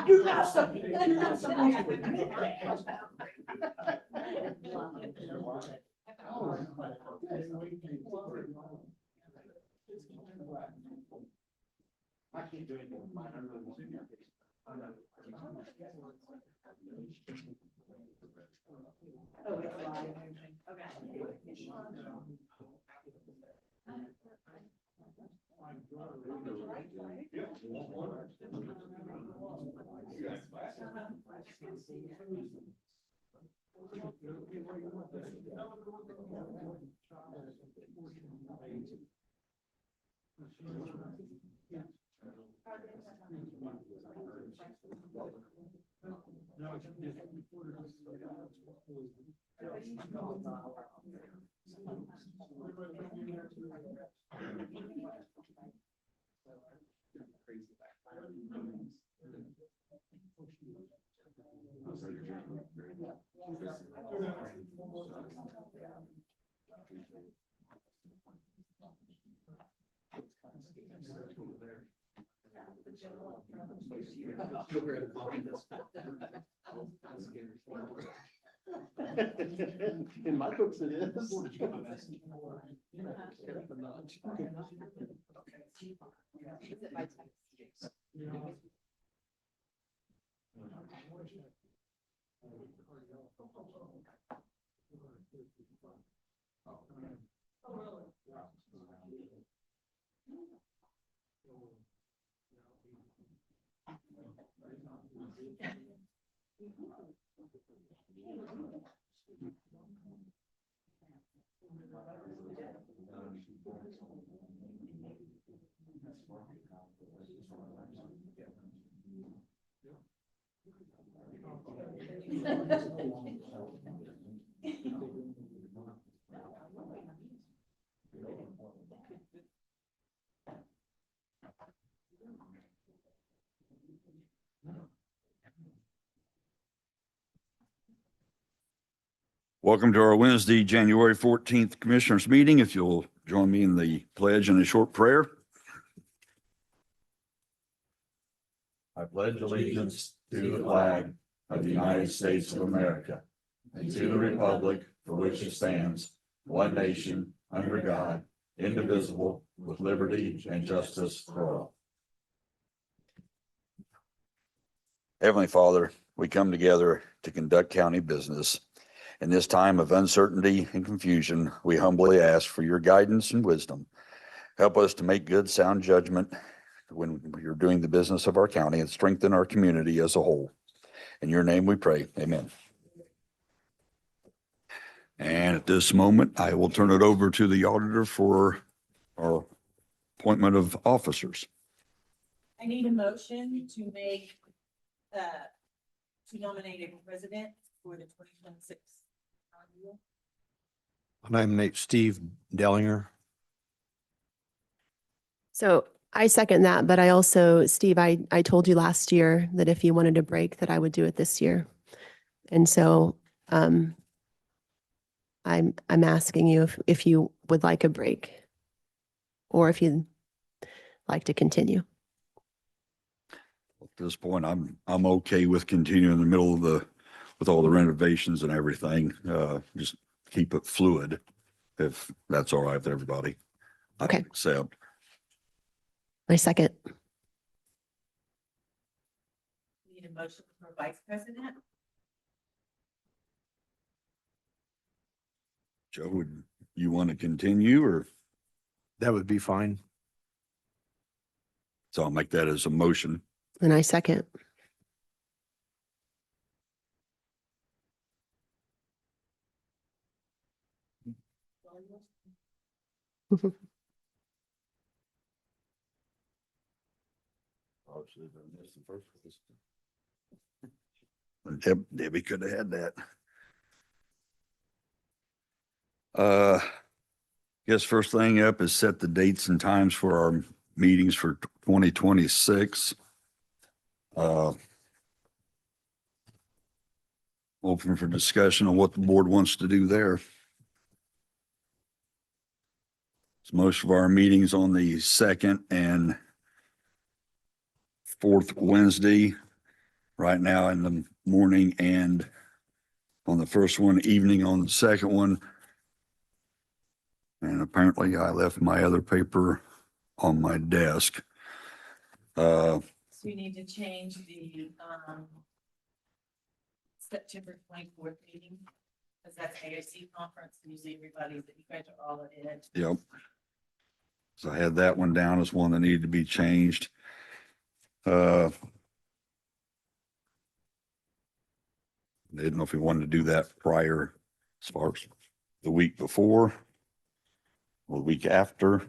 You're not supposed to. You're not supposed to. I can't do anything with mine. I'm really sitting here. Oh, it's live. Okay. In my books it is. Welcome to our Wednesday, January 14th Commissioners Meeting. If you'll join me in the pledge and a short prayer. I pledge allegiance to the flag of the United States of America and to the republic for which it stands, one nation, under God, indivisible, with liberty and justice for all. Heavenly Father, we come together to conduct county business. In this time of uncertainty and confusion, we humbly ask for your guidance and wisdom. Help us to make good, sound judgment when you're doing the business of our county and strengthen our community as a whole. In your name we pray, amen. And at this moment, I will turn it over to the auditor for our appointment of officers. I need a motion to make, to nominate a president for the 2026. I nominate Steve Dellinger. So I second that, but I also, Steve, I told you last year that if you wanted a break, that I would do it this year. And so I'm asking you if you would like a break or if you'd like to continue. At this point, I'm okay with continuing in the middle of with all the renovations and everything. Just keep it fluid, if that's all right with everybody. I Okay. accept. I second. Need a motion for vice president? Joe, would you want to continue or? That would be fine. So I'll make that as a motion. And I second. Debbie could have had that. Guess first thing up is set the dates and times for our meetings for 2026. Open for discussion on what the board wants to do there. So most of our meetings on the second and fourth Wednesday. right now in the morning and on the first one, evening on the second one. And apparently I left my other paper on my desk. So you need to change the, September 24th meeting, because that's AOC conference, usually everybody that you guys are all in it. Yep. So I had that one down as one that needed to be changed. Didn't know if we wanted to do that prior as far as the week before or the week after.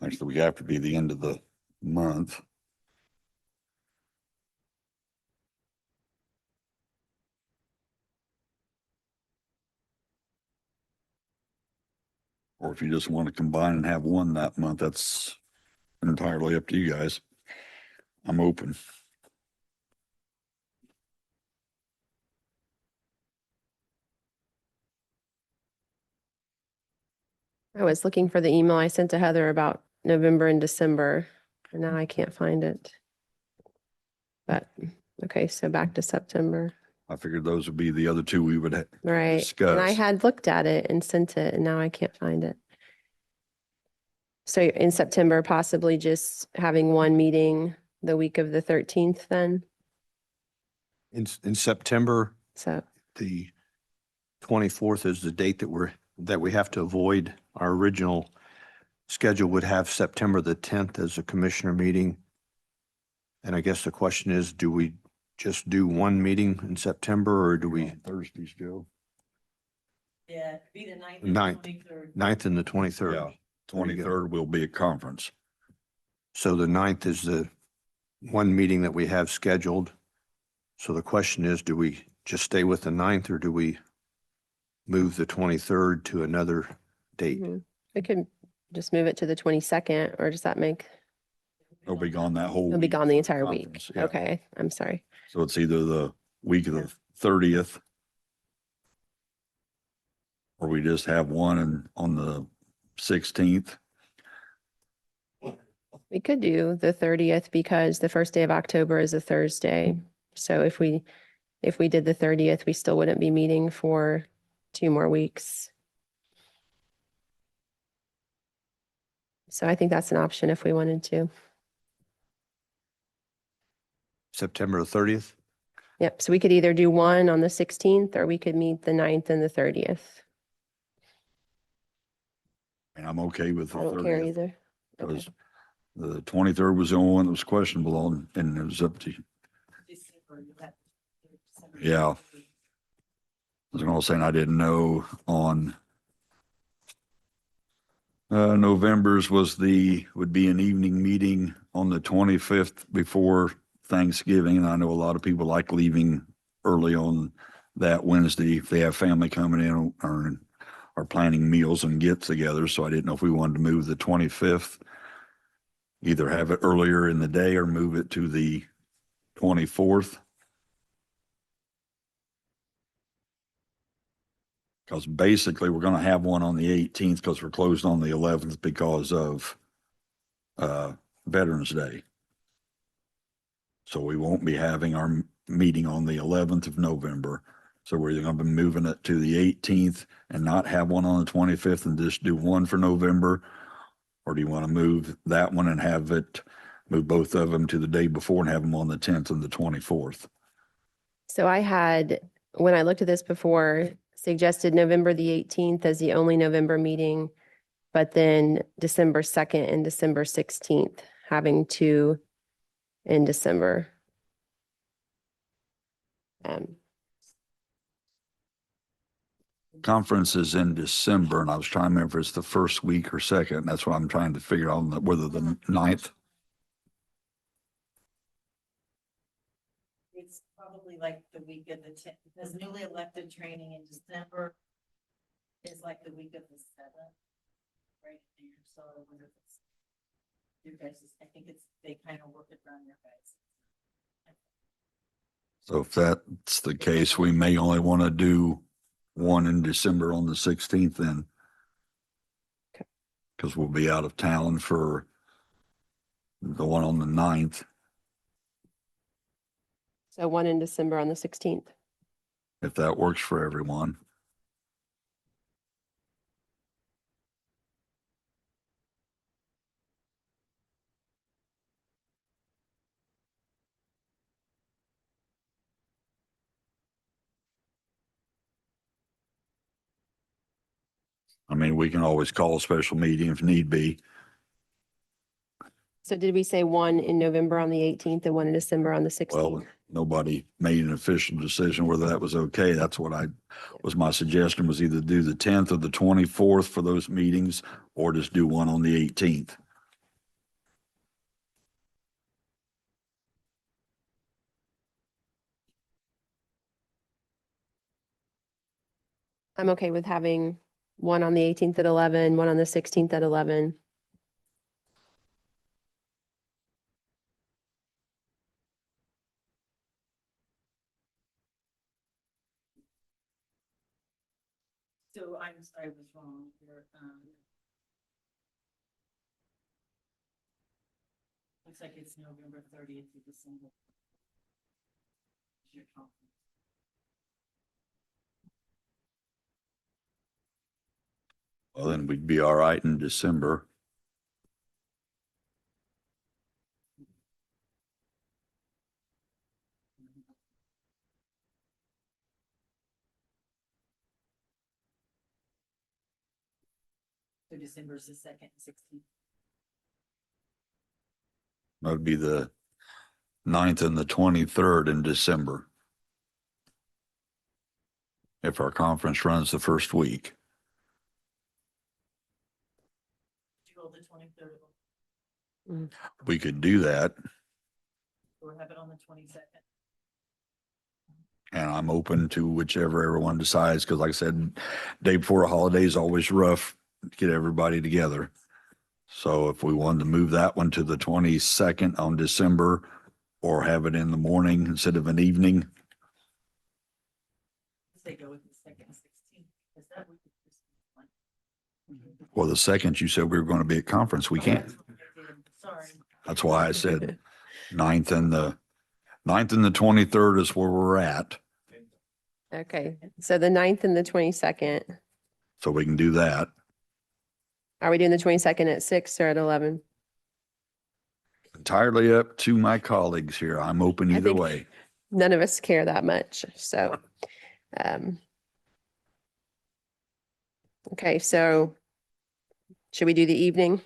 Actually, the week after would be the end of the month. Or if you just want to combine and have one that month, that's entirely up to you guys. I'm open. I was looking for the email I sent to Heather about November and December, and now I can't find it. But, okay, so back to September. I figured those would be the other two we would Right. And I discuss. had looked at it and sent it, and now I can't find it. So in September, possibly just having one meeting the week of the 13th then? In September, So, the 24th is the date that we have to avoid. Our original schedule would have September the 10th as a commissioner meeting. And I guess the question is, do we just do one meeting in September, or do we Thursdays, Joe? Yeah, it'd be the 9th. Ninth. 23rd. 9th and the 23rd? Yeah. 23rd will be a conference. So the 9th is the one meeting that we have scheduled. So the question is, do we just stay with the 9th, or do we move the 23rd to another date? we could just move it to the 22nd, or does that make, They'll be gone that whole it'll be week gone the for entire week? conference, yeah. Okay, I'm sorry. So it's either the week of the 30th, or we just have one on the 16th. We could do the 30th because the first day of October is a Thursday. So if we did the 30th, we still wouldn't be meeting for 2 more weeks. So I think that's an option if we wanted to. September 30th? Yep, so we could either do one on the 16th, or we could meet the 9th and the 30th. And I'm okay with the I don't care 30th. either. Because the 23rd was the only one that was questionable on, and it was up to you. December, you have December. Yeah. I was gonna say, and I didn't know on November's would be an evening meeting on the 25th before Thanksgiving. And I know a lot of people like leaving early on that Wednesday if they have family coming in or are planning meals and get together. So I didn't know if we wanted to move the 25th, either have it earlier in the day or move it to the 24th. Because basically we're going to have one on the 18th because we're closed on the 11th because of Veterans Day. So we won't be having our meeting on the 11th of November. So we're going to be moving it to the 18th and not have one on the 25th and just do one for November? Or do you want to move that one and move both of them to the day before and have them on the 10th and the 24th? So I had, when I looked at this before, suggested November the 18th as the only November meeting, but then December 2nd and December 16th, having 2 in December. Conference is in December, and I was trying to remember if it's the first week or second. That's what I'm trying to figure out, whether the 9th. It's probably like the week of the 10th, because newly elected training in December is like the week of the 7th. Right there, so I wonder if it's your guys', I think they kind of work it around your guys. So if that's the case, we may only want to do one in December on the 16th then. Okay. Because we'll be out of town for the one on the 9th. So one in December on the 16th. if that works for everyone. I mean, we can always call a special meeting if need be. So did we say one in November on the 18th and one in December on the Well, 16th? nobody made an official decision whether that was okay. That's what my suggestion was either do the 10th or the 24th for those meetings or just do one on the 18th. I'm okay with having one on the 18th at 11, one on the 16th at 11. So I'm sorry, I was wrong here. Looks like it's November 30th to December. Your conference. Well, then we'd be all right in December. So December is the 2nd and 16th. That'd be the 9th and the 23rd in December. If our conference runs the first week. Do all the 23rd, We could do that, or have it on the 22nd. and I'm open to whichever everyone decides, because like I said, day before a holiday is always rough to get everybody together. So if we wanted to move that one to the 22nd on December, or have it in the morning instead of an evening, Say go with the 2nd and 16th. Is that week? or the 2nd, you said we were going to be at conference, we can't. Sorry. That's why I said 9th and the 23rd is where we're at, Okay, so the 9th and the 22nd. so we can do that. Are we doing the 22nd at 6 or at 11? Entirely up to my colleagues here. I'm open I either think- way. None of us care that much, so. um, Okay, so should we do the evening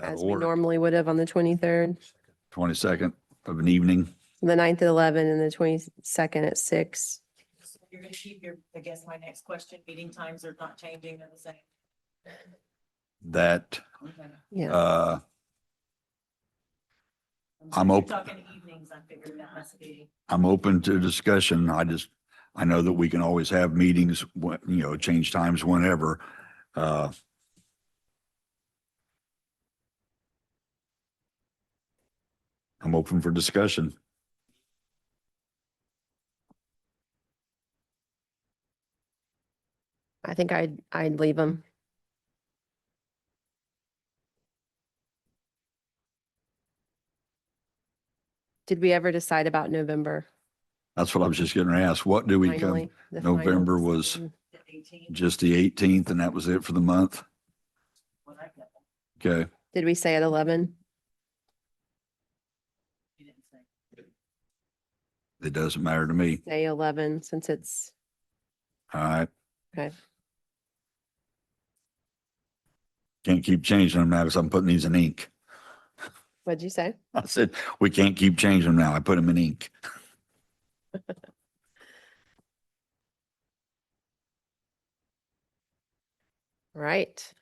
as we Or normally would have on the 23rd? 22nd of an evening. The 9th at 11 and the 22nd at 6. So you're gonna keep your, I guess my next question, meeting times are not changing, they're the same. That, Yeah, I'm You're open. talking evenings, I figured that must be. I'm open to discussion. I know that we can always have meetings, change times whenever. I'm open for discussion. I think I'd leave them. Did we ever decide about November? That's what I was just getting to ask. What do we come? Finally, the final November was decision? The 18th, just the 18th and that was it for the month. what I got, Okay. Did we say at 11? you didn't say. It doesn't matter to me. Say 11 since it's, All right. okay. Can't keep changing them now because I'm putting these in ink. What'd you say? I said, we can't keep changing them now. I put them in ink. Right.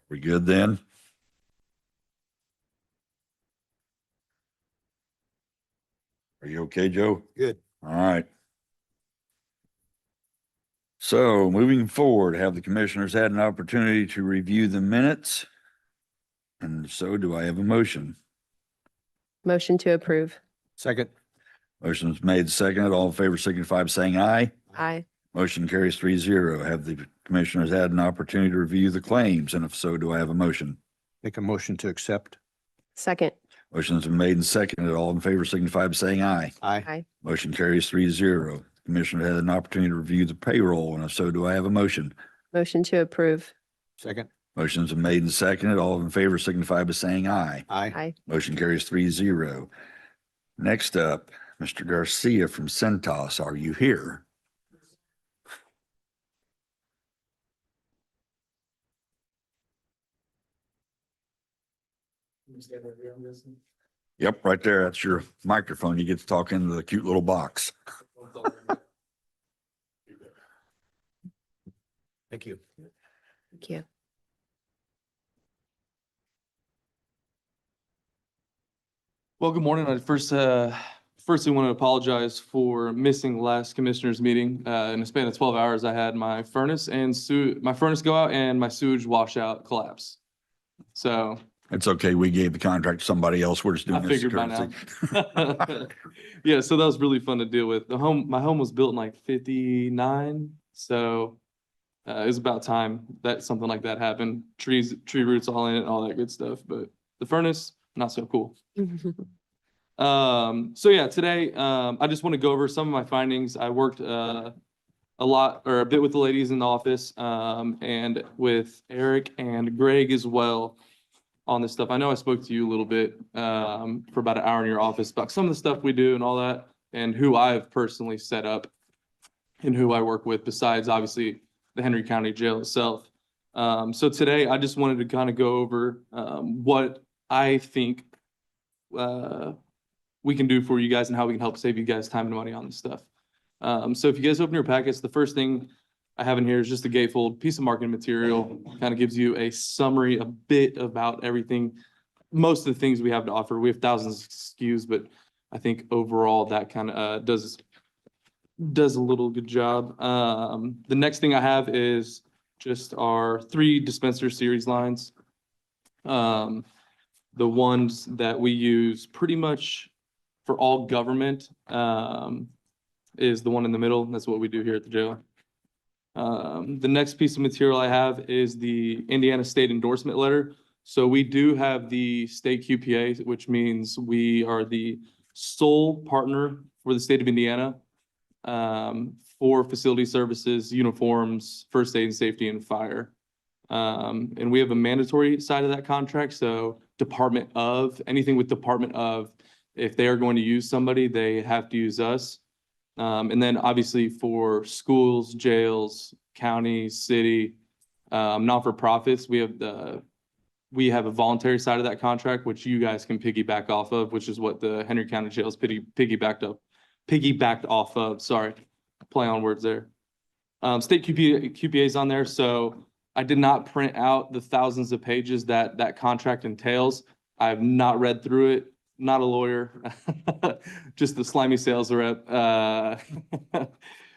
We good then? Are you okay, Joe? Good. All right. So moving forward, have the commissioners had an opportunity to review the minutes? And so do I have a motion? Motion to approve. Second. Motion's made, seconded. All in favor signify by saying aye. Aye. Motion carries 3-0. Have the commissioners had an opportunity to review the claims? And if so, do I have a motion? Make a motion to accept. Second. Motion's been made and seconded. All in favor signify by saying aye. Aye. Motion carries 3-0. Commissioner had an opportunity to review the payroll, and if so, do I have a motion? Motion to approve. Second. Motion's been made and seconded. All in favor signify by saying aye. Aye. Aye. Motion carries 3-0. Next up, Mr. Garcia from Centos. Are you here? Yep, right there. That's your microphone. You get to talk into the cute little box. Thank you. Thank you. Well, good morning. I firstly want to apologize for missing last commissioners meeting. In a span of 12 hours, I had my furnace go out and my sewage washout collapse. So It's okay. We gave the contract to somebody else. We're just I doing this. figured by now. courtesy. Yeah, so that was really fun to deal with. My home was built in like 59, so it was about time that something like that happened. Tree roots all in it, all that good stuff. But the furnace, not so cool. So yeah, today, I just want to go over some of my findings. I worked, a bit with the ladies in the office, and with Eric and Greg as well on this stuff. I know I spoke to you a little bit, for about an hour in your office about some of the stuff we do and all that, and who I've personally set up and who I work with besides obviously the Henry County Jail itself. So today I just wanted to kind of go over, what I think, we can do for you guys and how we can help save you guys time and money on this stuff. So if you guys open your packets, the first thing I have in here is just a gatefold piece of marketing material. Kind of gives you a summary, a bit about everything. Most of the things we have to offer. We have thousands of SKUs, but I think overall that kind of does a little good job. The next thing I have is just our 3 dispenser series lines. The ones that we use pretty much for all government, is the one in the middle. That's what we do here at the jail. The next piece of material I have is the Indiana State Endorsement Letter. So we do have the state QPA, which means we are the sole partner for the state of Indiana, for facility services, uniforms, first aid and safety, and fire. And we have a mandatory side of that contract. So anything with Department of, if they are going to use somebody, they have to use us. And then obviously for schools, jails, county, city, not-for-profits, we have a voluntary side of that contract, which you guys can piggyback off of, which is what the Henry County Jails piggybacked off of. Sorry, play on words there. State QPA is on there, so I did not print out the thousands of pages that contract entails. I have not read through it. Not a lawyer, just the slimy sales rep.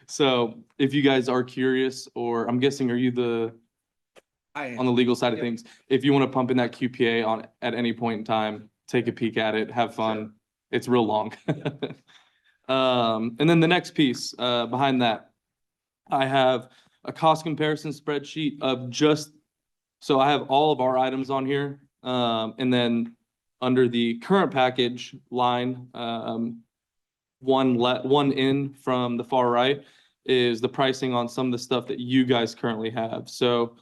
So if you guys are curious, or I'm guessing, are you on the legal side of things? If you want to pump in that QPA at any point in time, take a peek at it, have fun. It's real long. And then the next piece behind that, I have a cost comparison spreadsheet of so I have all of our items on here. And then under the current package line, one in from the far right is the pricing on some of the stuff that you guys currently have. So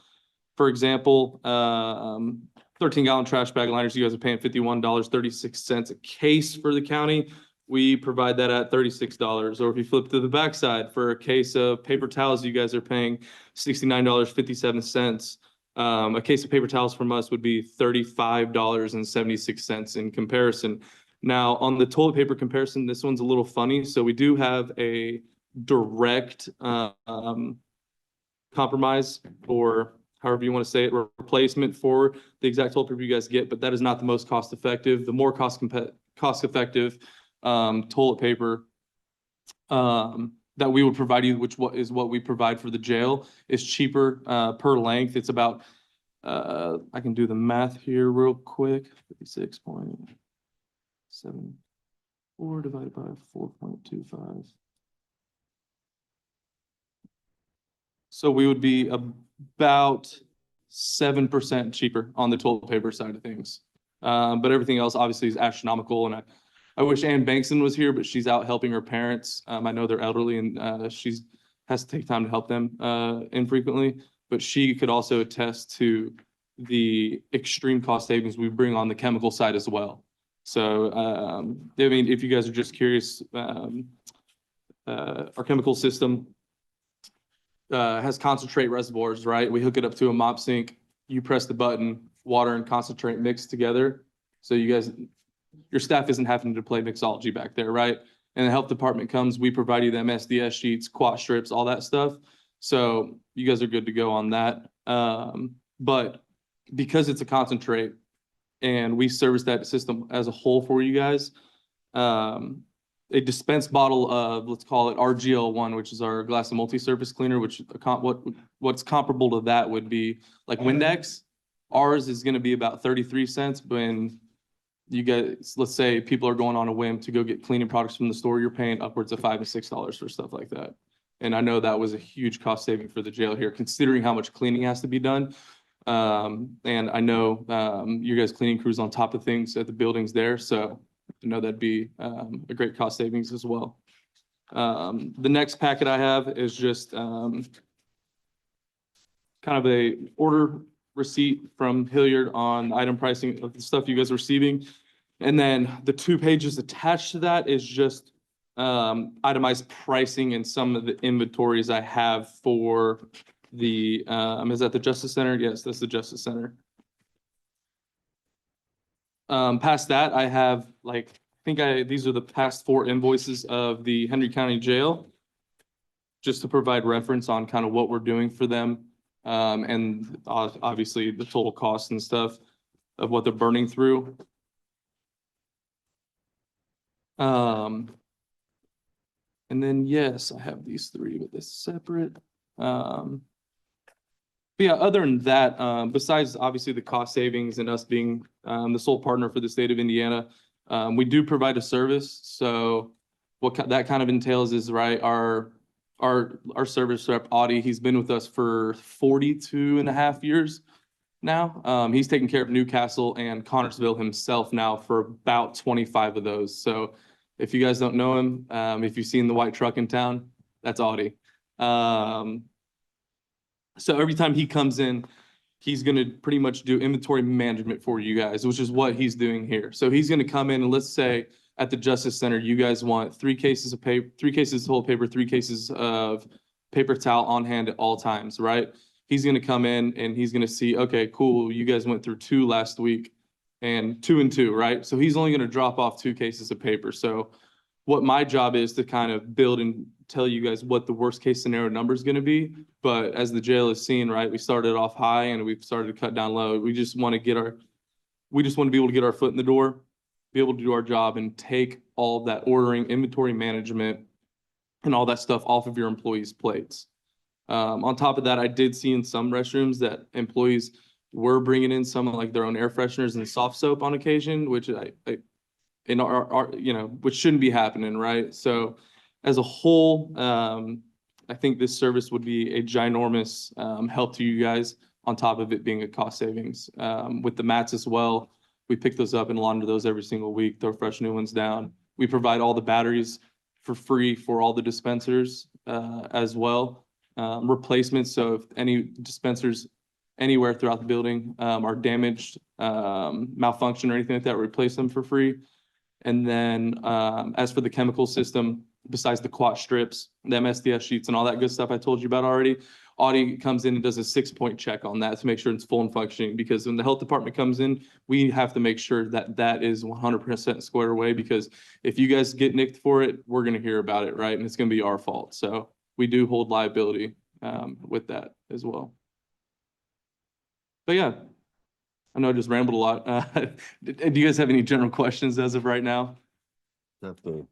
for example, 13-gallon trash bag liners, you guys are paying $51.36 a case for the county. We provide that at $36. Or if you flip to the backside, for a case of paper towels, you guys are paying $69.57. A case of paper towels from us would be $35.76 in comparison. Now, on the toilet paper comparison, this one's a little funny. So we do have a direct compromise, or however you want to say it, replacement for the exact toilet paper you guys get, but that is not the most cost effective. The more cost effective toilet paper that we would provide you, which is what we provide for the jail, is cheaper per length. It's about, I can do the math here real quick, 56.74 divided by 4.25. So we would be about 7% cheaper on the toilet paper side of things. But everything else obviously is astronomical, and I wish Ann Bankson was here, but she's out helping her parents. I know they're elderly and she's has to take time to help them infrequently, but she could also attest to the extreme cost savings we bring on the chemical side as well. So, I mean, if you guys are just curious, our chemical system has concentrate reservoirs, right? We hook it up to a mop sink. You press the button, water and concentrate mixed together. So you guys, your staff isn't having to play mixology back there, right? And the health department comes, we provide you the MSDS sheets, quat strips, all that stuff. So you guys are good to go on that. But because it's a concentrate and we service that system as a whole for you guys, a dispensed bottle of, let's call it RGL1, which is our glass and multi-surface cleaner, which what's comparable to that would be like Windex. Ours is going to be about 33 cents. When you guys, let's say people are going on a whim to go get cleaning products from the store, you're paying upwards of $5 and $6 for stuff like that. And I know that was a huge cost saving for the jail here, considering how much cleaning has to be done. And I know your guys' cleaning crews on top of things at the buildings there. So I know that'd be a great cost savings as well. The next packet I have is just kind of a order receipt from Hilliard on item pricing of the stuff you guys are receiving. And then the 2 pages attached to that is just itemized pricing and some of the inventories I have for the, is that the Justice Center? Yes, that's the Justice Center. Past that, I have these are the past 4 invoices of the Henry County Jail, just to provide reference on kind of what we're doing for them. And obviously the total cost and stuff of what they're burning through. And then, yes, I have these 3, but they're separate. But yeah, other than that, besides obviously the cost savings and us being the sole partner for the state of Indiana, we do provide a service. So what that kind of entails is, right, our service rep, Audie, he's been with us for 42.5 years now. He's taken care of Newcastle and Connorsville himself now for about 25 of those. So if you guys don't know him, if you've seen the white truck in town, that's Audie. So every time he comes in, he's going to pretty much do inventory management for you guys, which is what he's doing here. So he's going to come in and let's say at the Justice Center, you guys want 3 cases of paper, 3 cases of toilet paper, 3 cases of paper towel on hand at all times, right? He's going to come in and he's going to see, okay, cool. You guys went through 2 last week and 2 and 2, right? So he's only going to drop off 2 cases of paper. So what my job is to kind of build and tell you guys what the worst case scenario number is going to be. But as the jail is seen, right, we started off high and we've started to cut down low. We just want to be able to get our foot in the door, be able to do our job and take all of that ordering, inventory management, and all that stuff off of your employees' plates. On top of that, I did see in some restrooms that employees were bringing in some like their own air fresheners and soft soap on occasion, which which shouldn't be happening, right? So as a whole, I think this service would be a ginormous help to you guys on top of it being a cost savings. With the mats as well, we pick those up and launder those every single week, throw fresh new ones down. We provide all the batteries for free for all the dispensers as well. Replacements, so if any dispensers anywhere throughout the building are damaged, malfunction or anything like that, replace them for free. And then as for the chemical system, besides the quat strips, the MSDS sheets and all that good stuff I told you about already, Audie comes in and does a 6-point check on that to make sure it's full and functioning. Because when the health department comes in, we have to make sure that that is 100% squared away. Because if you guys get nicked for it, we're going to hear about it, right? And it's going to be our fault. So we do hold liability with that as well. But yeah, I know I just rambled a lot. Do you guys have any general questions as of right now? That the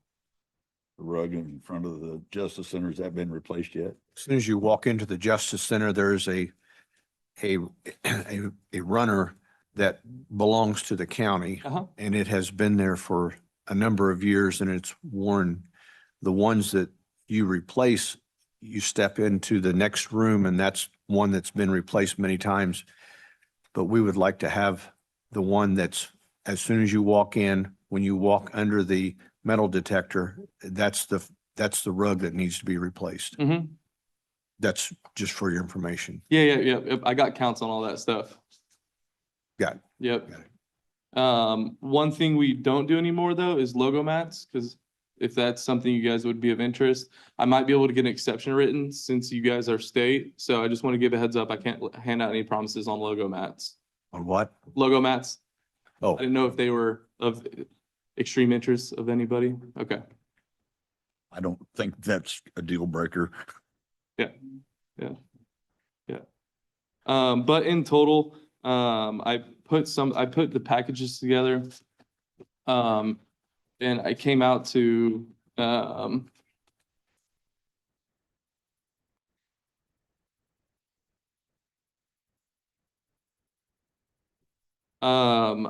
rug in front of the Justice Center, has that been replaced yet? As soon as you walk into the Justice Center, there's a runner that belongs to the county. And it has been there for a number of years and it's worn. The ones that you replace, you step into the next room and that's one that's been replaced many times. But we would like to have the one that's as soon as you walk in, when you walk under the metal detector, that's the rug that needs to be replaced. Mhm. That's just for your information. Yeah. I got counts on all that stuff. Got it. Yep. Got it. One thing we don't do anymore though is logo mats, because if that's something you guys would be of interest, I might be able to get an exception written since you guys are state. So I just want to give a heads up. I can't hand out any promises on logo mats. On what? Logo mats. Oh, I didn't know if they were of extreme interest of anybody. Okay. I don't think that's a deal breaker. But in total, I put the packages together. And I came out to,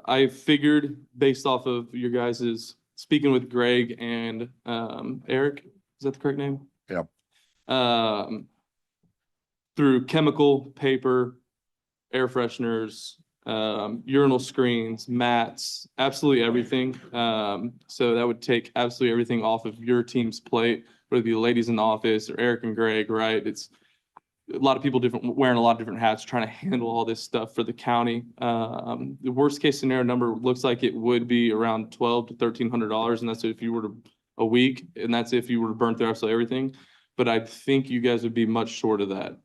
I figured based off of your guys's speaking with Greg and, Eric, is that the correct name? Yep. Through chemical, paper, air fresheners, urinal screens, mats, absolutely everything. So that would take absolutely everything off of your team's plate, whether it be the ladies in the office or Eric and Greg, right? It's a lot of people wearing a lot of different hats, trying to handle all this stuff for the county. The worst case scenario number looks like it would be around $1,200 to $1,300, and that's if you were to a week, and that's if you were to burn through absolutely everything. But I think you guys would be much short of that.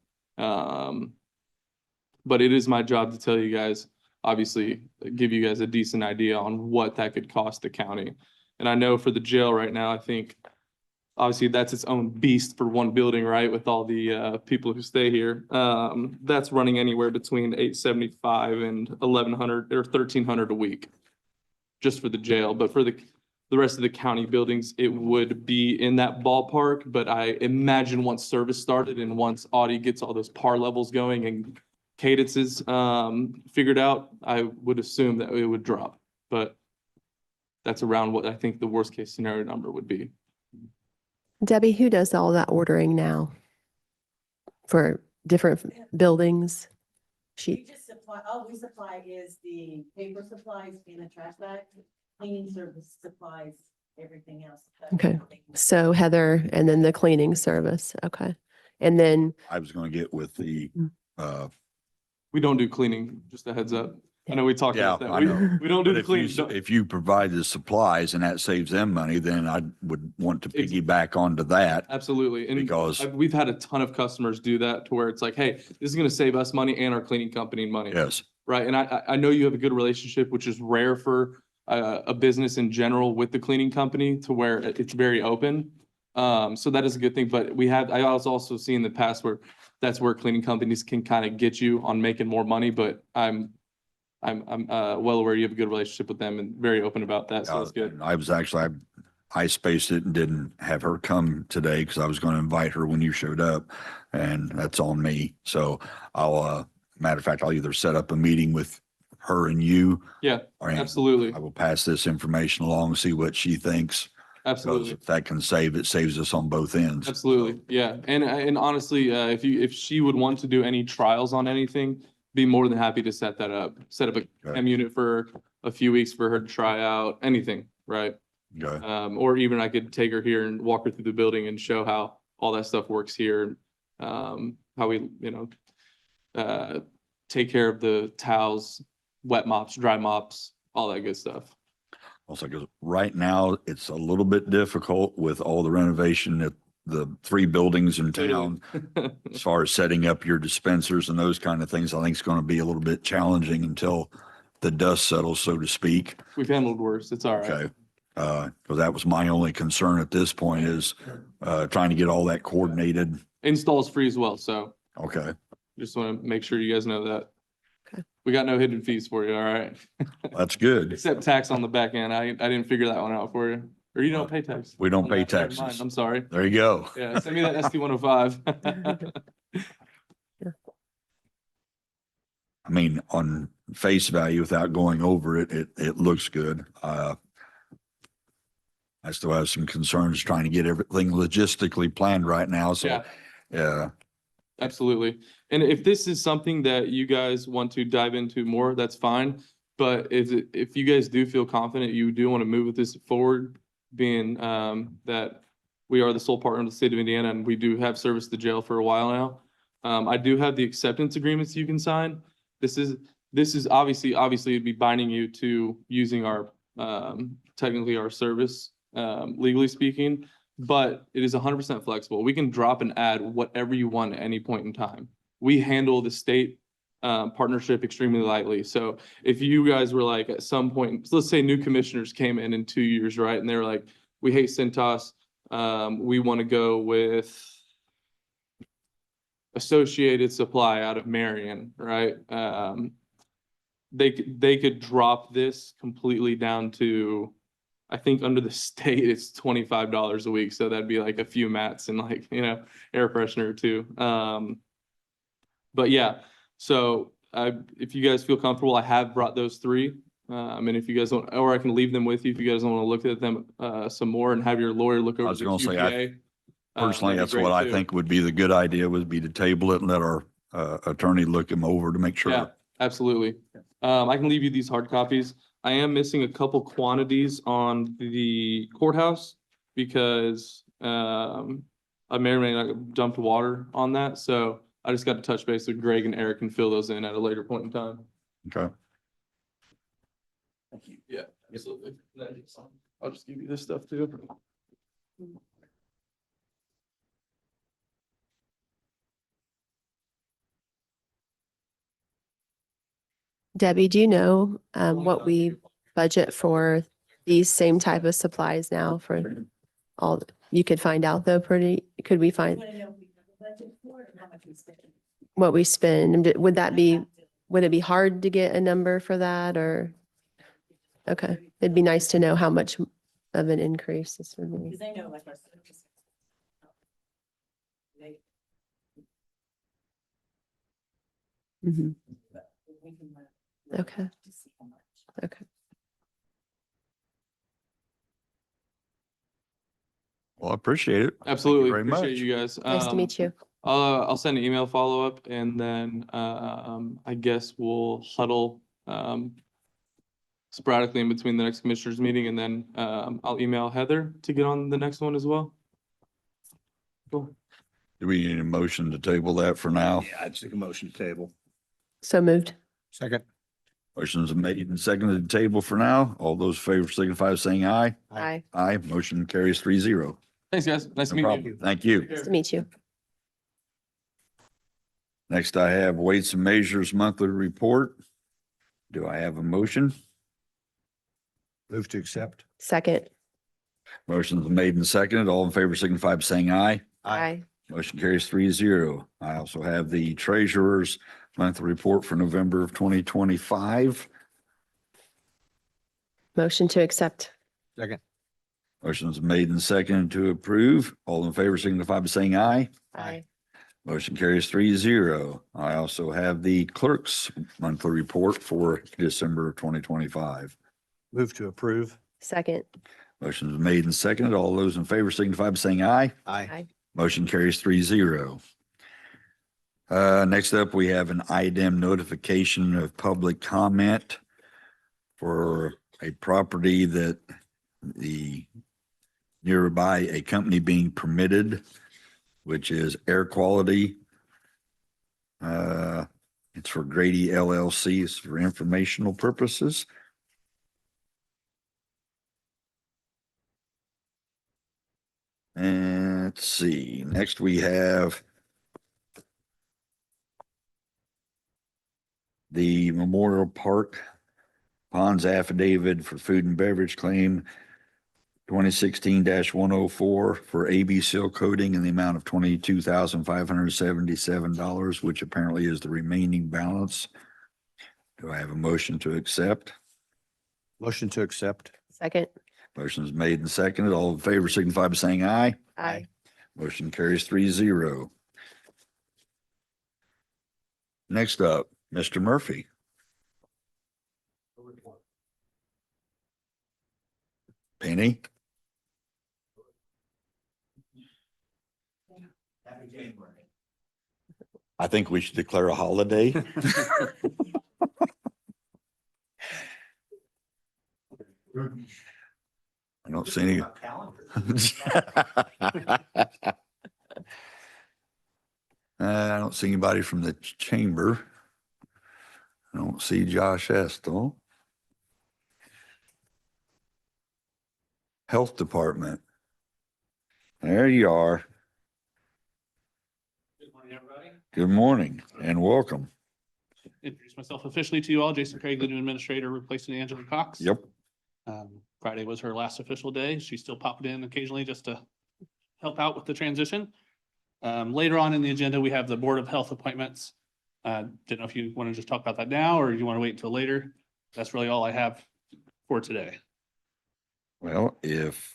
But it is my job to tell you guys, obviously, give you guys a decent idea on what that could cost the county. And I know for the jail right now, I think obviously that's its own beast for one building, right? With all the people who stay here. That's running anywhere between $875 and $1,100 or $1,300 a week just for the jail. But for the rest of the county buildings, it would be in that ballpark. But I imagine once service started and once Audie gets all those par levels going and cadences figured out, I would assume that it would drop. But that's around what I think the worst case scenario number would be. Debbie, who does all that ordering now for different buildings? We just supply, all we supply is the paper supplies in the trash bag, cleaning service supplies, everything else. Okay. So Heather, and then the cleaning service. Okay. And then, I was gonna get with the, We don't do cleaning, just a heads up. I know we talked about Yeah, that. I know. We don't do but the cleaning. if you provide the supplies and that saves them money, then I would want to piggyback onto that Absolutely. And because, we've had a ton of customers do that to where it's like, hey, this is going to save us money and our cleaning company money. yes, Right. And I know you have a good relationship, which is rare for a business in general with the cleaning company to where it's very open. So that is a good thing. But I was also seeing in the past where that's where cleaning companies can kind of get you on making more money. But I'm well aware you have a good relationship with them and very open about that. So that's good. I was actually, I spaced it and didn't have her come today because I was going to invite her when you showed up, and that's on me. So I'll, matter of fact, I'll either set up a meeting with her and you. Yeah, or absolutely. I will pass this information along, see what she thinks. Because Absolutely. if that can save, it saves us on both ends. Absolutely. Yeah. And honestly, if she would want to do any trials on anything, be more than happy to set up a chem unit for a few weeks for her to try out anything. Right. Okay. Or even I could take her here and walk her through the building and show how all that stuff works here. How we, take care of the towels, wet mops, dry mops, all that good stuff. Also, because right now it's a little bit difficult with all the renovation at the 3 buildings in town. As far as setting up your dispensers and those kind of things, I think it's going to be a little bit challenging until the dust settles, so to speak. We've handled worse. It's all right. Okay. Because that was my only concern at this point is trying to get all that coordinated. Install's free as well. So Okay. just want to make sure you guys know that. Okay. We got no hidden fees for you. All right. That's good. Except tax on the back end. I didn't figure that one out for you. Or you don't pay tax. We don't pay Never mind. taxes. I'm sorry. There you go. Yeah, send me that ST 105. I mean, on face value, without going over it, it looks good. I still have some concerns trying to get everything logistically planned right now. So, Yeah. yeah, Absolutely. And if this is something that you guys want to dive into more, that's fine. But if you guys do feel confident, you do want to move with this forward, being that we are the sole partner of the state of Indiana and we do have service to jail for a while now. I do have the acceptance agreements you can sign. This is obviously it'd be binding you to using our technically our service, legally speaking, but it is 100% flexible. We can drop and add whatever you want at any point in time. We handle the state partnership extremely lightly. So if you guys were like at some point, let's say new commissioners came in 2 years, right? And they were like, we hate Cintas. We want to go with Associated Supply out of Marion, right? They could drop this completely down to, I think under the state, it's $25 a week. So that'd be like a few mats and like, air freshener or two. But yeah, so if you guys feel comfortable, I have brought those three. And if you guys don't, or I can leave them with you if you guys don't want to look at them some more and have your lawyer look over was the gonna say, QPA. Personally, that'd that's be what great I too. think would be the good idea, would be to table it and let our attorney look him over to make Yeah, sure. absolutely. I can leave you these hard copies. I am missing a couple quantities on the courthouse because I may or may not have dumped water on that. So I just got to touch base with Greg and Eric and fill those in at a later point in time. Okay. Thank you. Yeah, absolutely. I'll just give you this stuff too. Debbie, do you know what we budget for these same type of supplies now for all, you could find out though could we find Want to know if we have a budget for it or how much we spend? what we spend? And would that be, would it be hard to get a number for that or? Okay, it'd be nice to know how much of an increase this would be. Because I know like our service. They- Mhm. but we can let- Okay. to see how much. Okay. Well, I appreciate it. Absolutely. very Appreciate much. you guys. Nice to meet you. I'll send an email follow-up and then, I guess we'll huddle, sporadically in between the next commissioners meeting and then, I'll email Heather to get on the next one as well. Cool. Do we need a motion to table that for now? Yeah, I'd take a motion to table. So moved. Second. Motion's made and seconded to table for now. All those in favor signify by saying aye. Aye. Aye. Motion carries 3-0. Thanks, guys. Nice to No meet problem. you. Thank you. Nice to meet you. Next, I have Weights and Measures Monthly Report. Do I have a motion? Move to accept. Second. Motion's made and seconded. All in favor signify by saying aye. Aye. Motion carries 3-0. I also have the Treasurer's Monthly Report for November of 2025. Motion to accept. Second. Motion's made and seconded to approve. All in favor signify by saying aye. Aye. Motion carries 3-0. I also have the Clerk's Monthly Report for December of 2025. Move to approve. Second. Motion's made and seconded. All those in favor signify by saying aye. Aye. Motion carries 3-0. Next up, we have an item notification of public comment for a property that the nearby a company being permitted, which is Air Quality. It's for Grady LLC. It's for informational purposes. And let's see, next we have the Memorial Park Ponds Affidavit for Food and Beverage Claim 2016-104 for AB seal coating in the amount of $22,577, which apparently is the remaining balance. Do I have a motion to accept? Motion to accept. Second. Motion is made and seconded. All in favor signify by saying aye. Aye. Motion carries 3-0. Next up, Mr. Murphy. Penny? Happy January. I think we should declare a holiday. I don't see any. I don't see anybody from the chamber. I don't see Josh Estel. Health Department. There you are. Good morning, everybody. Good morning and welcome. Introduce myself officially to you all. Jason Craig, the new administrator, replacing Angela Cox. Yep. Friday was her last official day. She still popped in occasionally just to help out with the transition. Later on in the agenda, we have the Board of Health appointments. Didn't know if you want to just talk about that now or you want to wait until later. That's really all I have for today. Well, if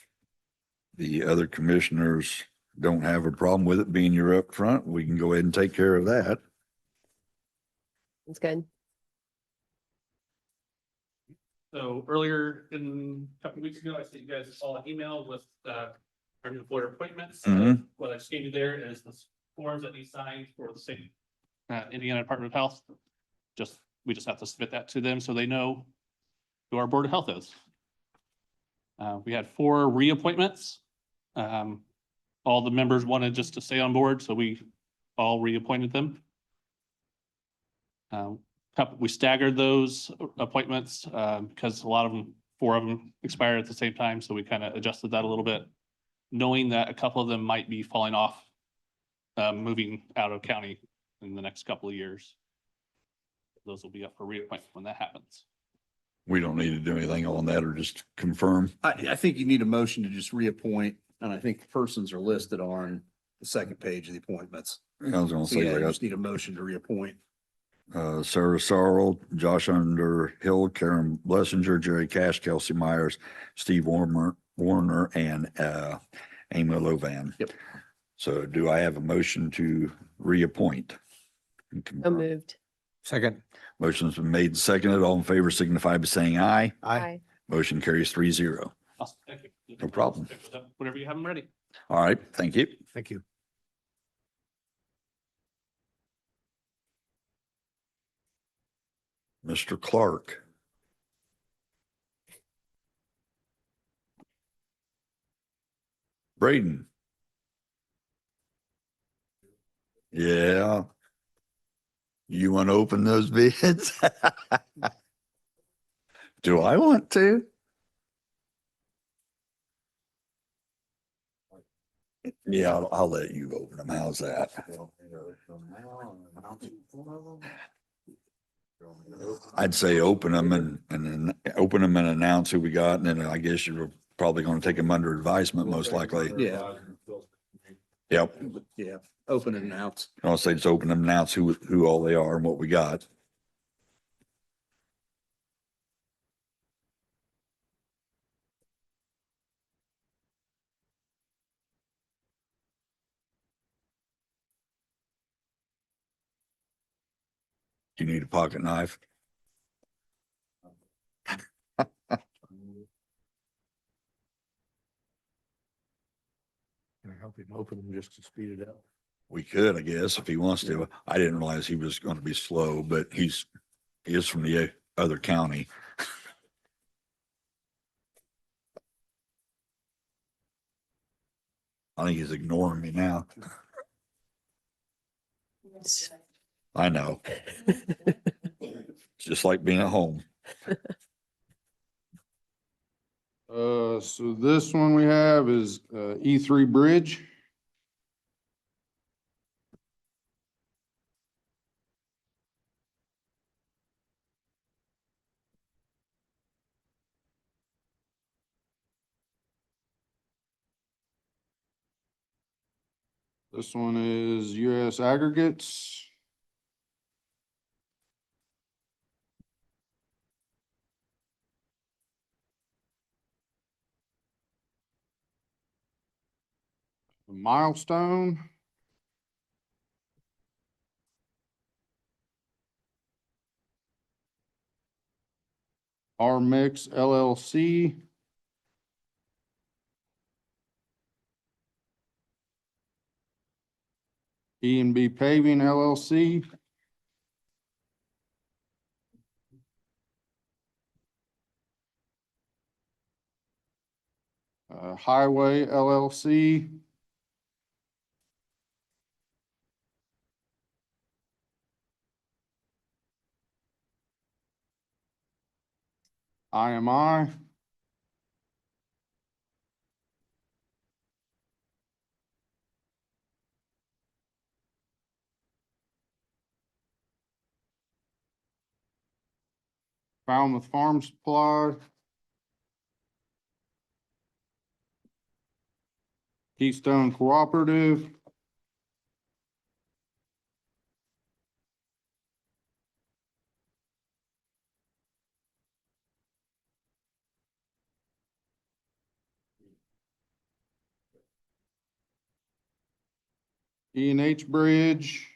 the other commissioners don't have a problem with it being you're up front, we can go ahead and take care of that. It's good. So earlier a couple of weeks ago, I sent you guys all an email with our new board appointments. Mhm. What I just gave you there is the forms that need signed for the state Indiana Department of Health. We just have to submit that to them so they know who our Board of Health is. We had 4 reappointments. All the members wanted just to stay on board, so we all reappointed them. We staggered those appointments because a lot of them, 4 of them expired at the same time, so we kind of adjusted that a little bit, knowing that a couple of them might be falling off, moving out of county in the next couple of years. Those will be up for reappointment when that happens. We don't need to do anything on that or just confirm. I think you need a motion to just reappoint, and I think the persons are listed on the second page of the appointments. I was gonna So say, yeah, I you got just need a motion to reappoint. Sarah Sorrell, Josh Underhill, Karen Blessinger, Jerry Cash, Kelsey Myers, Steve Warner, and Amy Lovan. Yep. So do I have a motion to reappoint? So moved. Second. Motion's been made and seconded. All in favor signify by saying aye. Aye. Motion carries 3-0. Awesome, thank you. No problem. Whenever you have them ready. All right, thank you. Thank you. Mr. Clark. Braden. Yeah. You want to open those bids? Do I want to? Yeah, I'll let you open them. How's that? I'd say open them and then open them and announce who we got. And then I guess you're probably going to take them under advisement, most likely. Yeah. Yep. Yeah, open and announce. I'll say just open them, announce who all they are and what we got. Do you need a pocket knife? Can I help him open them just to speed it up? We could, I guess, if he wants to. I didn't realize he was going to be slow, but he is from the other county. I think he's ignoring me now. I know. Just like being at home. So this one we have is, E3 Bridge. This one is US Aggregates. Milestone. R Mix LLC. E&B Paving LLC. Highway LLC. IMI. Falmouth Farm Supply. Keystone Cooperative. E&H Bridge.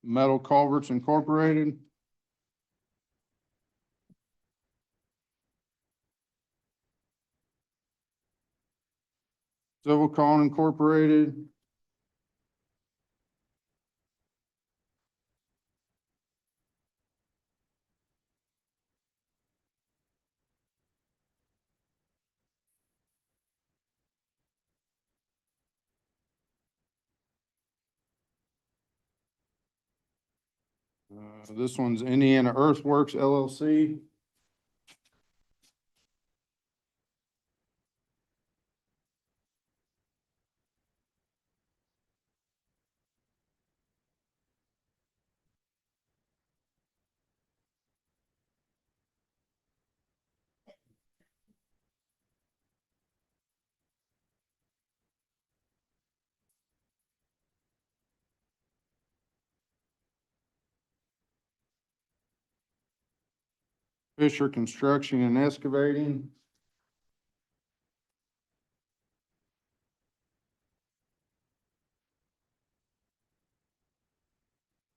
Metal Culverts Incorporated. Civilcon Incorporated. This one's Indiana Earthworks LLC. Fisher Construction and Excavating.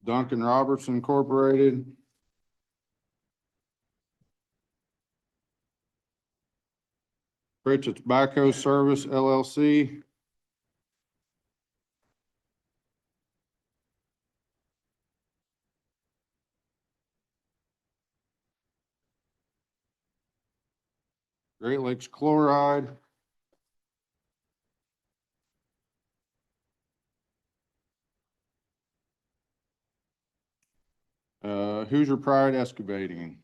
Duncan Roberts Incorporated. Pritchett Tobacco Service LLC. Great Lakes Chloride. Hoosier Pride Excavating.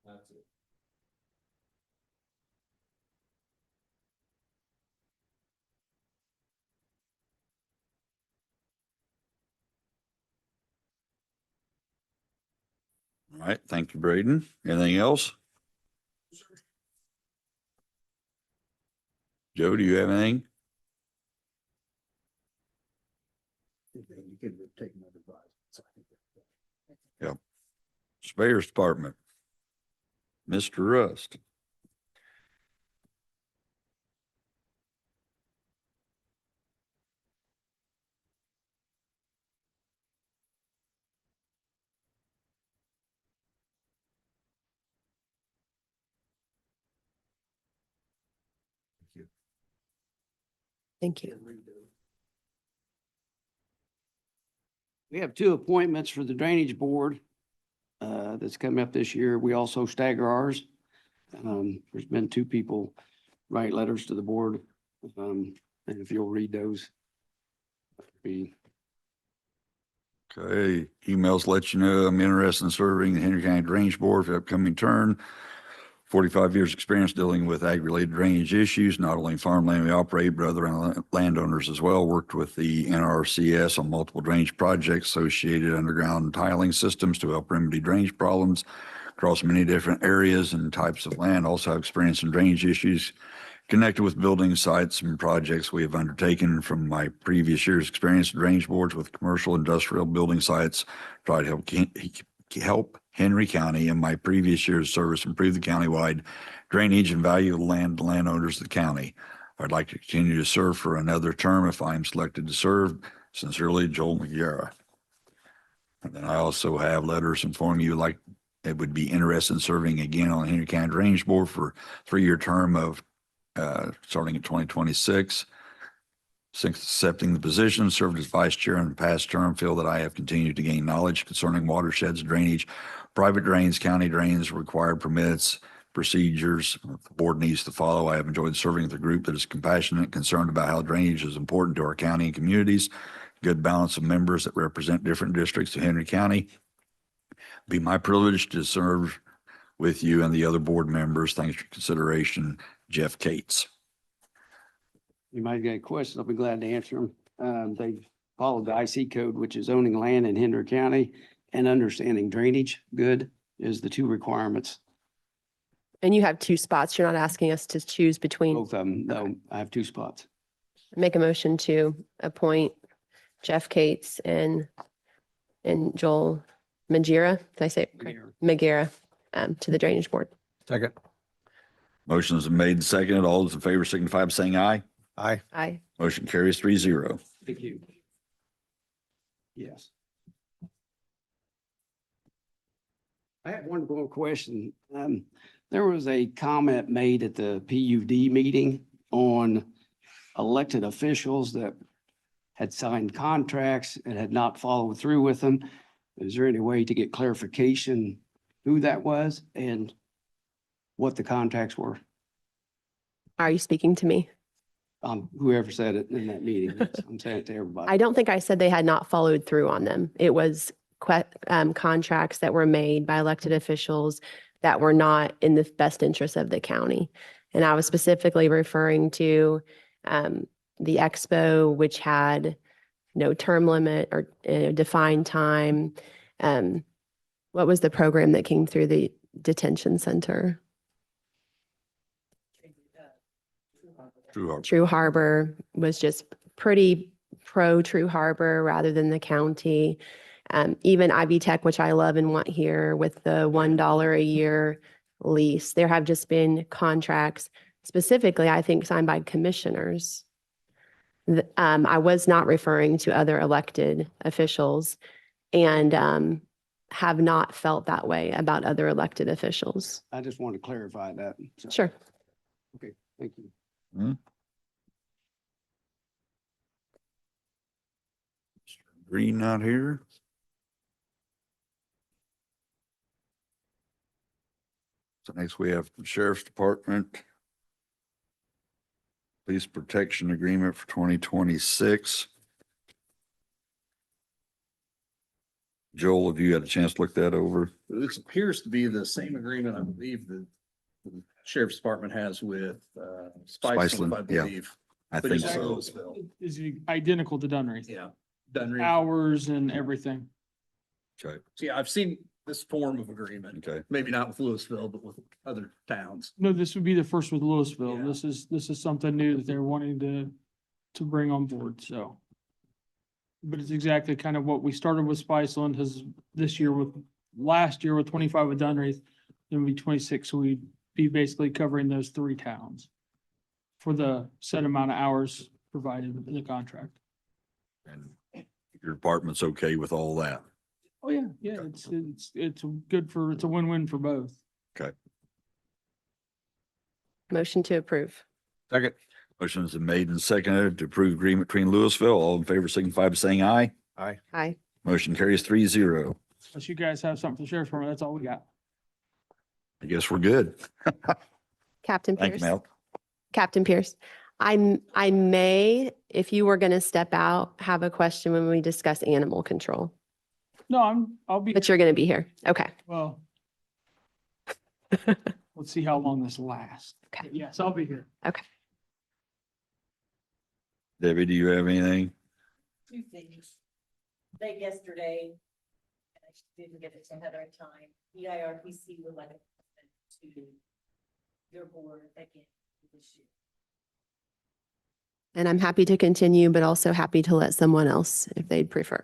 That's it. All right, thank you, Braden. Anything else? Joe, do you have anything? You can take another bite. So I think Yep. Surveyors Department. Mr. Rust. Thank you. We have two appointments for the Drainage Board that's coming up this year. We also stagger ours. There's been two people write letters to the board. And if you'll read those. Be Okay, emails let you know I'm interested in serving the Henry County Drainage Board for the upcoming term. 45 years experience dealing with ag-related drainage issues, not only farmland we operate, but other landowners as well. Worked with the NRCS on multiple drainage projects, associated underground tiling systems to help remedy drainage problems across many different areas and types of land. Also have experience in drainage issues connected with building sites and projects we have undertaken from my previous year's experience in drainage boards with commercial, industrial building sites. Try to help help Henry County in my previous year's service improve the countywide drainage and value of land to landowners of the county. I'd like to continue to serve for another term if I'm selected to serve. Sincerely, Joel McGarrett. And then I also have letters informing you like it would be interested in serving again on the Henry County Drainage Board for 3-year term of starting in 2026. Since accepting the position, served as vice chair in the past term, feel that I have continued to gain knowledge concerning watersheds, drainage, private drains, county drains, required permits, procedures the board needs to follow. I have enjoyed serving with a group that is compassionate and concerned about how drainage is important to our county and communities. Good balance of members that represent different districts of Henry County. Be my privilege to serve with you and the other board members. Thanks for your consideration, Jeff Cates. You might get a question, I'll be glad to answer them. They followed the IC code, which is owning land in Henry County and understanding drainage good is the 2 requirements. And you have 2 spots. You're not asking us to choose between. Both of them, no, I have 2 spots. Make a motion to appoint Jeff Cates and Joel Majira. Did I say it correct? Magera to the Drainage Board. Second. Motions are made and seconded. All those in favor signify by saying aye. Aye. Aye. Motion carries 3-0. Thank you. Yes. I have one more question. There was a comment made at the PUD meeting on elected officials that had signed contracts and had not followed through with them. Is there any way to get clarification who that was and what the contracts were? Are you speaking to me? Whoever said it in that meeting, I'm saying it to everybody. I don't think I said they had not followed through on them. It was contracts that were made by elected officials that were not in the best interest of the county. And I was specifically referring to the expo, which had no term limit or defined time. What was the program that came through the detention center? True Harbor was just pretty pro True Harbor rather than the county. Even Ivy Tech, which I love and want here with the $1 a year lease. There have just been contracts specifically, I think, signed by commissioners. I was not referring to other elected officials and have not felt that way about other elected officials. I just want to clarify that. So, Sure. Okay, thank you. Green not here. So next we have Sheriff's Department. Police Protection Agreement for 2026. Joel, have you had a chance to look that over? This appears to be the same agreement, I believe, that the Sheriff's Department has with Spiceland, I Spiceland, yeah. believe. I But think it's so. Louisville. Is identical to Dunray. Yeah. Dunry. Hours and everything. Okay, See, I've seen this form of agreement, okay. maybe not with Louisville, but with other towns. No, this would be the first with Louisville. Yeah. This is something new that they're wanting to bring on board, so. But it's exactly kind of what we started with Spiceland has this year with, last year with 25 with Dunray, then it'd be 26, so we'd be basically covering those 3 towns for the set amount of hours provided in the contract. And your department's okay with all that? Oh, yeah, yeah, it's good for, it's a win-win for both. Motion to approve. Second. Motion's been made and seconded to approve agreement between Louisville. All in favor signify by saying aye. Aye. Aye. Motion carries 3-0. Unless you guys have something for the sheriff's department, that's all we got. I guess we're good. Captain Thank you, Pierce. Mel. Captain Pierce. I may, if you were going to step out, have a question when we discuss animal control, No, I'll be, but you're going to be here. Okay. well. Let's see how long this lasts. Okay. Yes, I'll be here. Debbie, do you have anything? 2 things. Late yesterday, and I didn't get it to Heather in time, EIRPC would like to your board again this year. And I'm happy to continue, but also happy to let someone else if they'd prefer.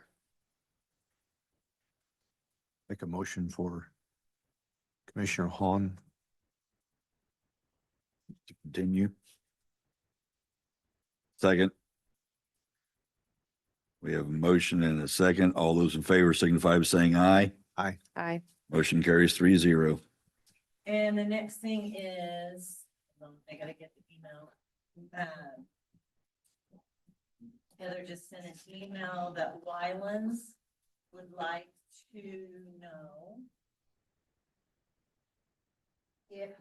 Make make a motion for Commissioner Hahn. To continue. Second. We have a motion and a second. All those in favor signify by saying aye. Aye. Motion carries 3-0. And the next thing is, I gotta get the email. Heather just sent an email that Wylands would like to know if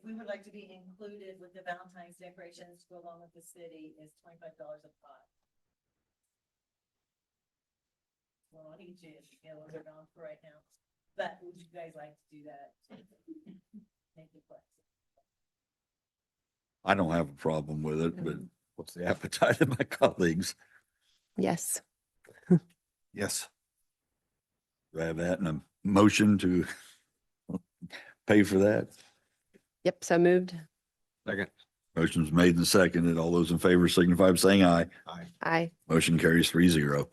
we would like to be included with the Valentine's decorations to go along with the city is $25 a pop. Well, I need you to get a little on for right now, but would you guys like to do that? Make it flexible. I don't have a problem with it, but what's the appetite of my colleagues? Yes. Yes. Do I have that in a motion to pay for that? Yep. So moved. Second. Motion's made and seconded. All those in favor signify by saying aye. Aye. Motion carries 3-0.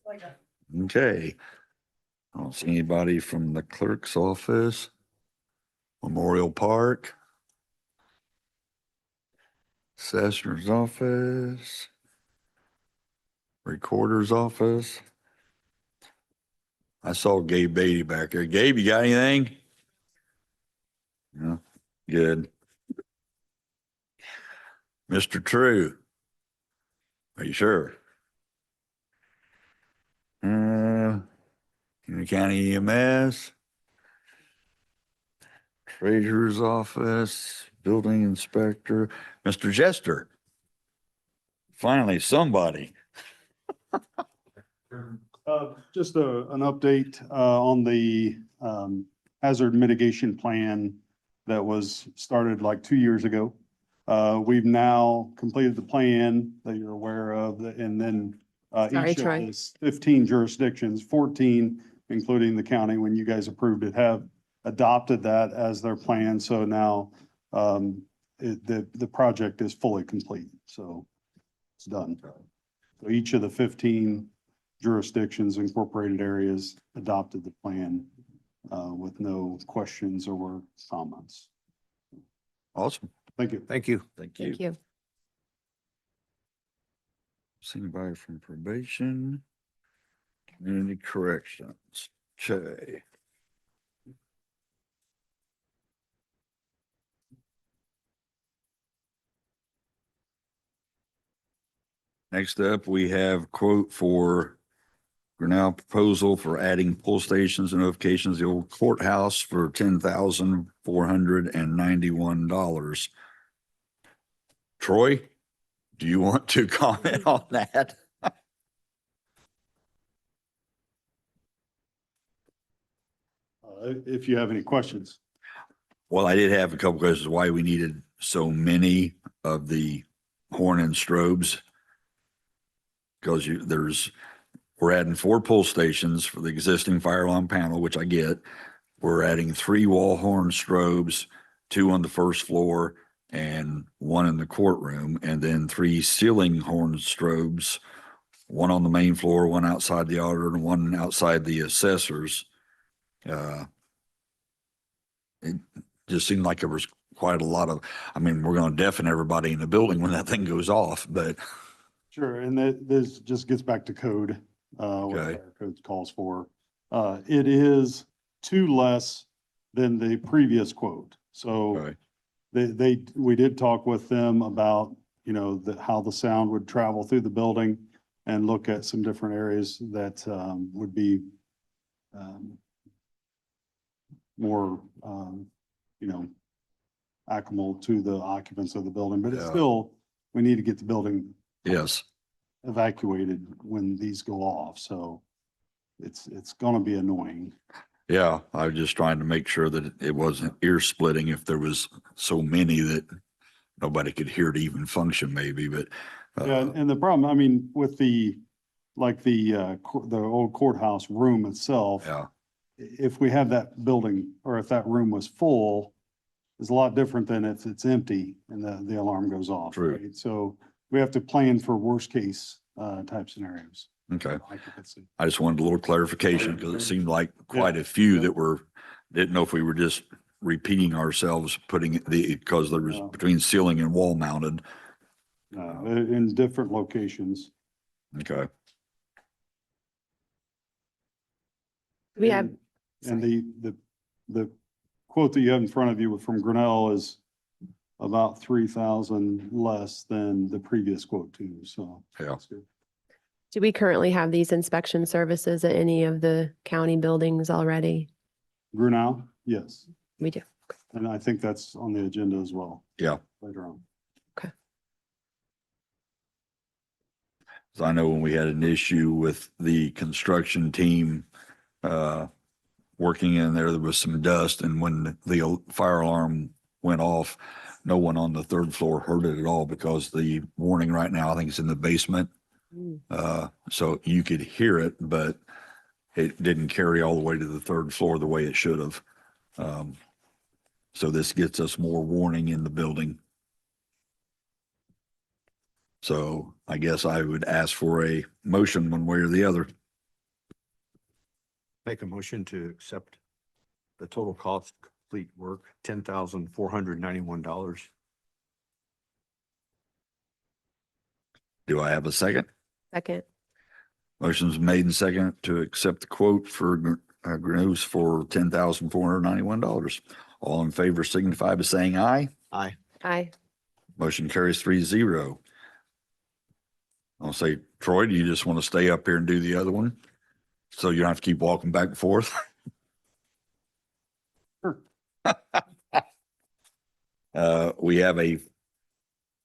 Like a Okay. I don't see anybody from the clerk's office. Memorial Park. Assessor's office. Recorder's office. I saw Gabe Beatty back there. Gabe, you got anything? No, good. Mr. True. Are you sure? Union County EMS. Treasurer's office, building inspector, Mr. Jester. Finally, somebody. Just an update on the hazard mitigation plan that was started like 2 years ago. We've now completed the plan that you're aware of, and then Sorry, each of Troy. the 15 jurisdictions, 14, including the county, when you guys approved it, have adopted that as their plan. So now the project is fully complete. So it's done. So each of the 15 jurisdictions, incorporated areas adopted the plan with no questions or comments. Awesome. Thank you. Thank you. Thank you. Thank you. See anybody from probation? Community corrections. Okay. Next up, we have quote for Grinnell proposal for adding pull stations and notifications, to the old courthouse for $10,491. Troy, do you want to comment on that? If you have any questions. Well, I did have a couple questions why we needed so many of the horn and strobes. Because we're adding 4 pull stations for the existing fire alarm panel, which I get. We're adding 3 wall horn strobes, 2 on the first floor and 1 in the courtroom, and then 3 ceiling horn strobes, 1 on the main floor, 1 outside the auditor, and 1 outside the assessors. It just seemed like there was quite a lot of, I mean, we're going to deafen everybody in the building when that thing goes off, but Sure, and this just gets back to code, what Okay. our code calls for. It is 2 less than the previous quote. So okay. we did talk with them about, how the sound would travel through the building and look at some different areas that would be more, acclimatable to the occupants of the building, but it's Yeah. still, we need to get the building Yes. evacuated when these go off, so it's gonna be annoying. Yeah, I was just trying to make sure that it wasn't ear splitting if there was so many that nobody could hear to even function maybe, but Yeah, and the problem, I mean, with the old courthouse room itself, yeah, if we have that building, or if that room was full, is a lot different than if it's empty and the alarm goes off. True. Right? So we have to plan for worst case type scenarios. Okay. occupancy. I just wanted a little clarification because it seemed like quite a few that were, didn't know if we were just repeating ourselves, putting because there was No. between ceiling and wall mounted. In different locations. Okay. We have, And the quote that you have in front of you from Grinnell is about 3,000 less than the previous quote too, so. Yeah. that's good. do we currently have these inspection services at any of the county buildings already? Grinnell, yes, We do. and I think that's on the agenda as well. Yeah. Later on. So I know when we had an issue with the construction team, working in there, there was some dust, and when the fire alarm went off, no one on the third floor heard it at all because the warning right now, I think it's in the basement. Mm. So you could hear it, but it didn't carry all the way to the third floor the way it should have. So this gets us more warning in the building. So I guess I would ask for a motion one way or the other. Make a motion to accept the total cost of complete work, $10,491. Do I have a second? Second. Motion's made and second to accept the quote for Grenos for $10,491. All in favor signify by saying aye. Aye. Aye. Motion carries 3-0. I'll say, Troy, do you just want to stay up here and do the other one? So you don't have to keep walking back and forth? Sure. We have a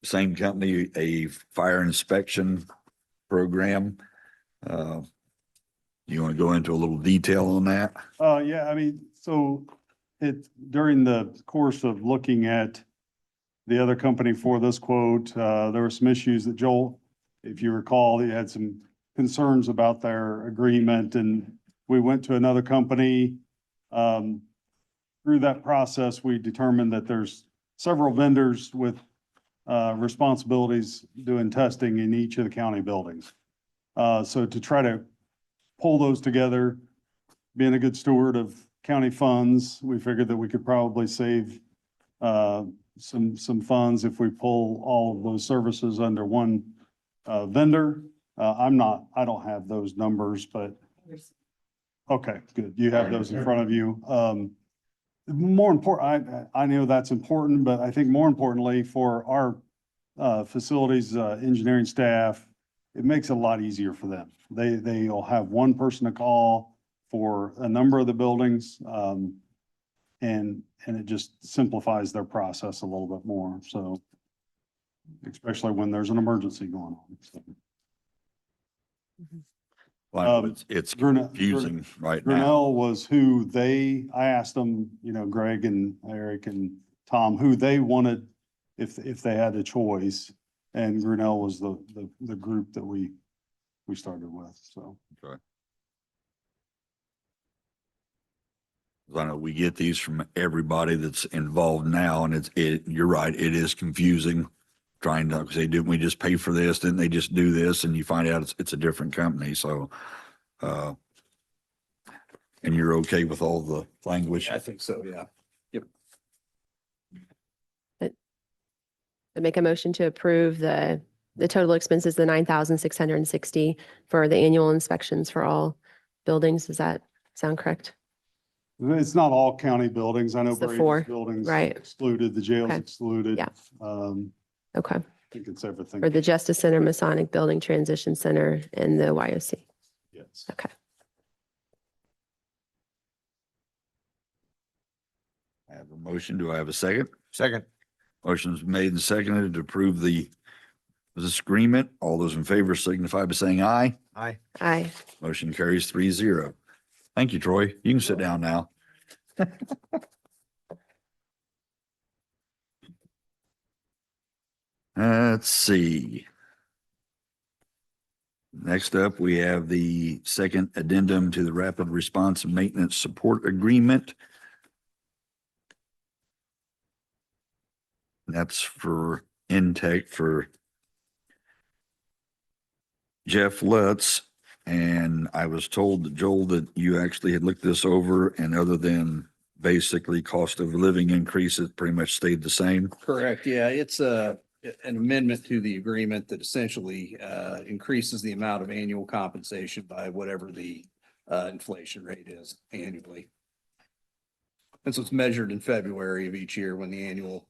same company, a fire inspection program. You want to go into a little detail on that? Yeah, I mean, so during the course of looking at the other company for this quote, there were some issues that Joel, if you recall, he had some concerns about their agreement, and we went to another company. Through that process, we determined that there's several vendors with responsibilities doing testing in each of the county buildings. So to try to pull those together, being a good steward of county funds, we figured that we could probably save some funds if we pull all of those services under one vendor. I don't have those numbers, but okay, good. You have those in front of you. More important, I know that's important, but I think more importantly for our facilities, engineering staff, it makes it a lot easier for them. They'll have one person to call for a number of the buildings. And it just simplifies their process a little bit more. So especially when there's an emergency going on. So. Well, it's confusing right now. Grinnell was who I asked them, Greg and Eric and Tom, who they wanted if they had a choice. And Grinnell was the group that we started with, so. Okay. I know we get these from everybody that's involved now, and you're right, it is confusing. Trying to say, didn't we just pay for this? Didn't they just do this? And you find out it's a different company, so. And you're okay with all the language? I think so, yeah. Yep. I make a motion to approve the total expenses, the 9,660 for the annual inspections for all buildings. Does that sound correct? It's not all county buildings. I know It's the Brady's 4, buildings right. excluded, the jails Okay. excluded. Yeah. Okay. I think it's everything. For the Justice Center, Masonic Building Transition Center, and the YOC. Yes. Okay. I have a motion. Do I have a second? Second. Motion's made and seconded to approve this agreement. All those in favor signify by saying aye. Aye. Aye. Motion carries 3-0. Thank you, Troy. You can sit down now. Let's see. Next up, we have the second addendum to the Rapid Response and Maintenance Support Agreement. That's for Intech for Jeff Lutz And I was told that Joel, that you actually had looked this over and other than basically cost of living increase, it pretty much stayed the same. Correct. Yeah, it's an amendment to the agreement that essentially increases the amount of annual compensation by whatever the inflation rate is annually. And so it's measured in February of each year when the annual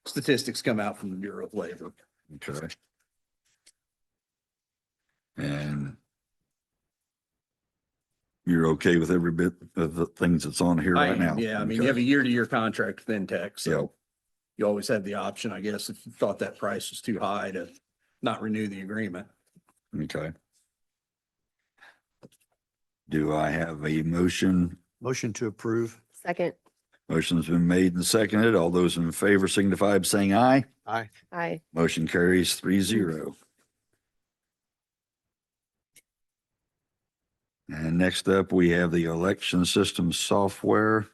statistics come out from the Bureau of Labor. Okay. And you're okay with every bit of the things that's on here I right am, now? yeah, I mean, you have a year-to-year contract with Intech, Yep. so you always have the option, I guess, if you thought that price was too high to not renew the agreement. Okay. Do I have a motion? Motion to approve. Second. Motion's been made and seconded. All those in favor signify by saying aye. Aye. Aye. Motion carries 3-0. And next up, we have the election system software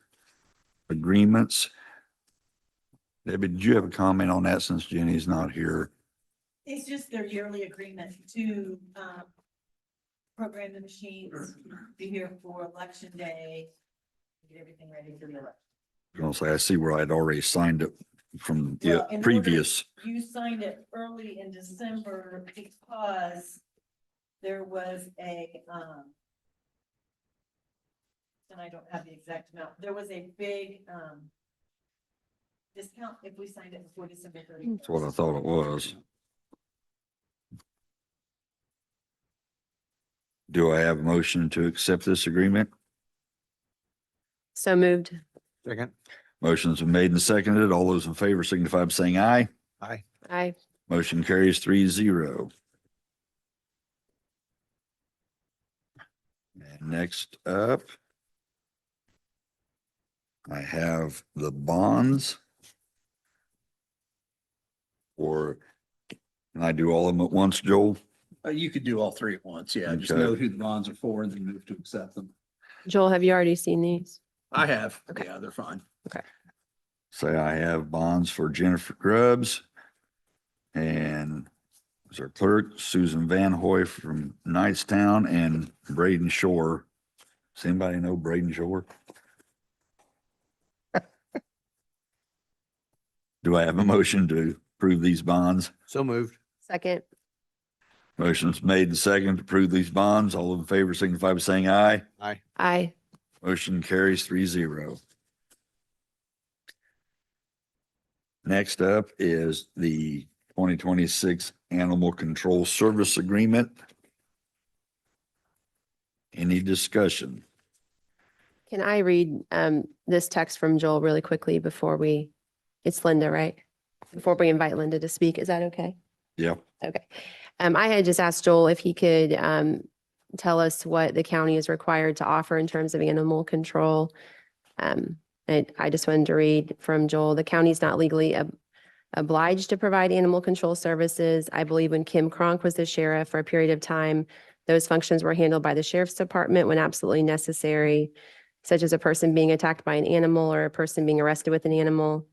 agreements. Debbie, did you have a comment on that since Jenny's not here? It's just their yearly agreement to, program the machines, be here for election day, get everything ready for the election. I was gonna say, I see where I'd already signed it from Well, the in order- previous. You signed it early in December because there was a, and I don't have the exact amount, there was a big, discount if we signed it before December 31st. That's what I thought it was. Do I have a motion to accept this agreement? So moved. Second. Motion's been made and seconded. All those in favor signify by saying aye. Aye. Aye. Motion carries 3-0. And next up, I have the bonds. Or can I do all of them at once, Joel? You could do all three at once, yeah, just Okay. know who the bonds are for and then move to accept them. Joel, have you already seen these? I have, Okay. yeah, they're fine. Say I have bonds for Jennifer Grubbs and as our clerk, Susan Van Hoy from Knightstown and Braden Shore. Does anybody know Braden Shore? Do I have a motion to approve these bonds? So moved. Second. Motion's made and seconded to approve these bonds. All in favor signify by saying aye. Aye. Aye. Motion carries 3-0. Next up is the 2026 Animal Control Service Agreement. Any discussion? Can I read this text from Joel really quickly before it's Linda, right? Before we invite Linda to speak, is that okay? Yeah. Okay. I had just asked Joel if he could tell us what the county is required to offer in terms of animal control. And I just wanted to read from Joel, the county's not legally obliged to provide animal control services. I believe when Kim Kronk was the sheriff for a period of time, those functions were handled by the sheriff's department when absolutely necessary, such as a person being attacked by an animal or a person being arrested with an animal.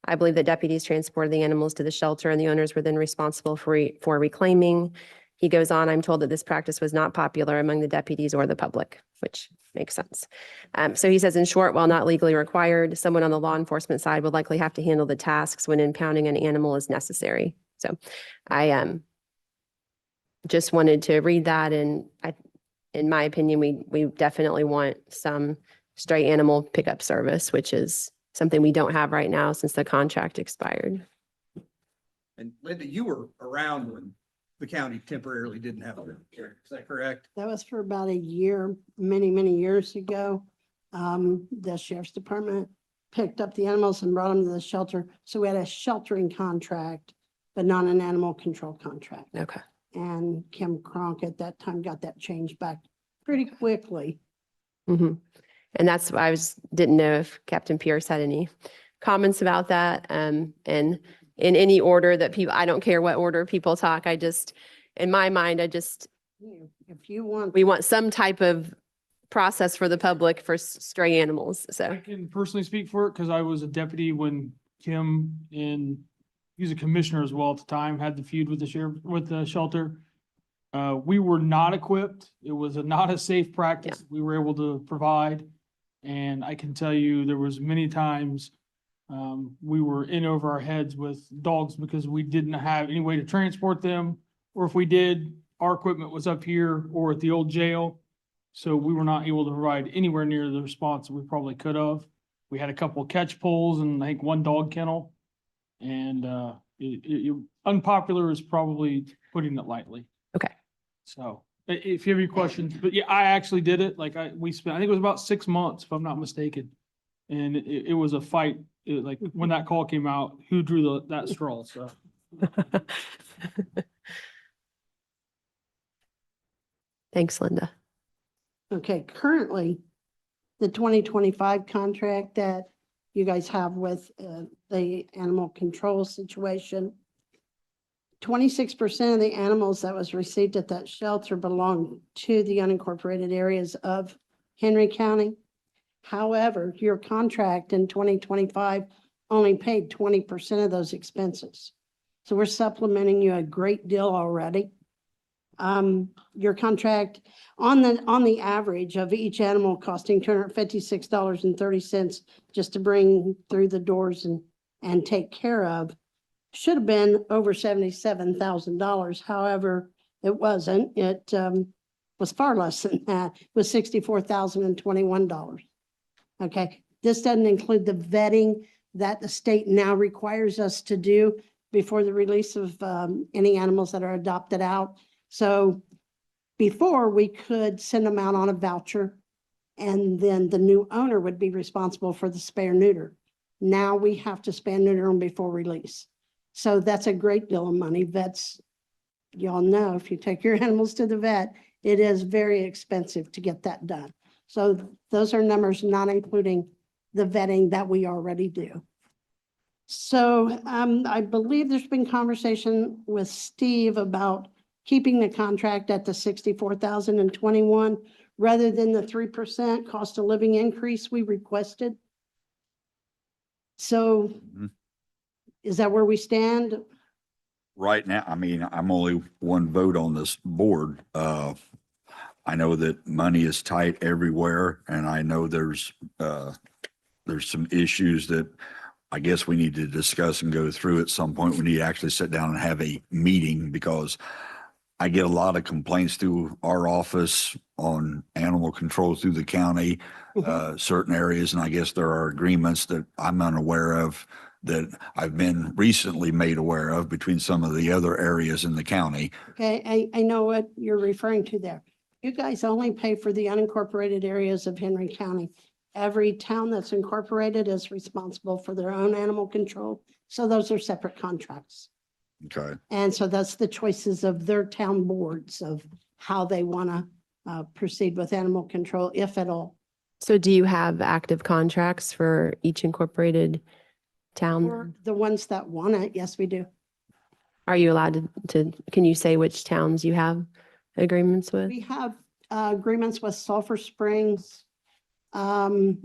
I believe that deputies transported the animals to the shelter and the owners were then responsible for reclaiming. He goes on, I'm told that this practice was not popular among the deputies or the public, which makes sense. So he says, in short, while not legally required, someone on the law enforcement side would likely have to handle the tasks when impounding an animal as necessary. So I just wanted to read that, and in my opinion, we definitely want some stray animal pickup service, which is something we don't have right now since the contract expired. And Linda, you were around when the county temporarily didn't have a care, is that correct? That was for about a year, many, many years ago. The sheriff's department picked up the animals and brought them to the shelter. So we had a sheltering contract, but not an animal control contract. Okay. And Kim Kronk at that time got that changed back pretty quickly. Mm-hmm. And that's why didn't know if Captain Pierce had any comments about that. And in any order that I don't care what order people talk. In my mind, If you want. we want some type of process for the public for stray animals. I So, can personally speak for it because I was a deputy when Kim he was a commissioner as well at the time, had the feud with the sheriff, with the shelter. We were not equipped. It was not a safe practice we were able to provide. And I can tell you, there was many times we were in over our heads with dogs because we didn't have any way to transport them. Or if we did, our equipment was up here or at the old jail. So we were not able to provide anywhere near the response that we probably could have. We had a couple of catch poles and I think one dog kennel. And unpopular is probably putting it lightly. Okay. So if you have any questions, but yeah, I actually did it. Like we spent, I think it was about 6 months, if I'm not mistaken. And it was a fight. Like when that call came out, who drew that straw? So. Thanks, Linda. Okay, currently, the 2025 contract that you guys have with the animal control situation, 26% of the animals that was received at that shelter belong to the unincorporated areas of Henry County. However, your contract in 2025 only paid 20% of those expenses. So we're supplementing you a great deal already. Your contract on the average of each animal costing $256.30 just to bring through the doors and take care of should have been over $77,000. However, it wasn't. It was far less than that. It was $64,021. Okay, this doesn't include the vetting that the state now requires us to do before the release of any animals that are adopted out. So before we could send them out on a voucher and then the new owner would be responsible for the spay or neuter. Now we have to spay and neuter them before release. So that's a great deal of money. Vets, y'all know, if you take your animals to the vet, it is very expensive to get that done. So those are numbers not including the vetting that we already do. So I believe there's been conversation with Steve about keeping the contract at the $64,021 rather than the 3% cost of living increase we requested. So is that where we stand? Right now, I mean, I'm only one vote on this board. I know that money is tight everywhere and I know there's some issues that I guess we need to discuss and go through at some point. We need to actually sit down and have a meeting because I get a lot of complaints through our office on animal control through the county, certain areas. And I guess there are agreements that I'm unaware of that I've been recently made aware of between some of the other areas in the county. Okay, I know what you're referring to there. You guys only pay for the unincorporated areas of Henry County. Every town that's incorporated is responsible for their own animal control. So those are separate contracts. Okay. And so that's the choices of their town boards of how they want to proceed with animal control, if at all. So do you have active contracts for each incorporated town? For the ones that want it, yes, we do. Are you allowed can you say which towns you have agreements with? We have agreements with Sulphur Springs, Knightstown,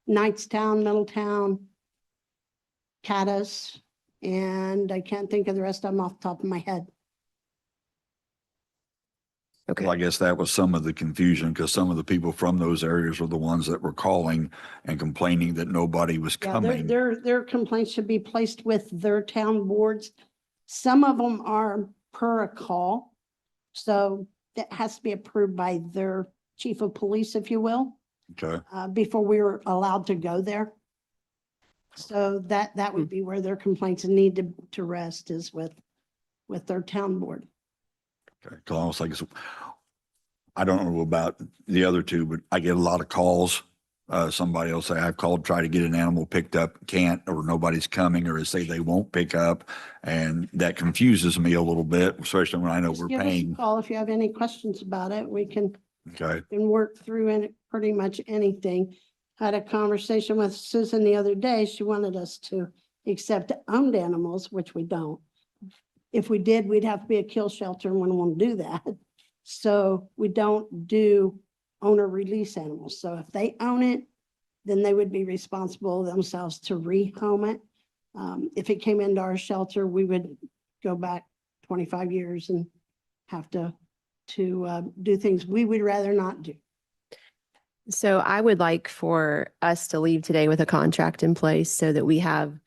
Middletown, Caddis, and I can't think of the rest of them off the top of my head. Okay. Well, I guess that was some of the confusion because some of the people from those areas were the ones that were calling and complaining that nobody was Yeah, coming. their complaints should be placed with their town boards. Some of them are per a call. So that has to be approved by their chief of police, if you will, Okay. before we were allowed to go there. So that would be where their complaints need to rest is with their town board. Okay. 'Cause almost like I don't know about the other two, but I get a lot of calls. Somebody will say, I've called, try to get an animal picked up, can't, or nobody's coming, or they say they won't pick up. And that confuses me a little bit, especially when I know Just we're give us a paying. call if you have any questions about it. We can Okay. work through in pretty much anything. Had a conversation with Susan the other day. She wanted us to accept owned animals, which we don't. If we did, we'd have to be a kill shelter and we won't do that. So we don't do owner release animals. So if they own it, then they would be responsible themselves to rehome it. If it came into our shelter, we would go back 25 years and have to do things we would rather not do. So I would like for us to leave today with a contract in place so that we have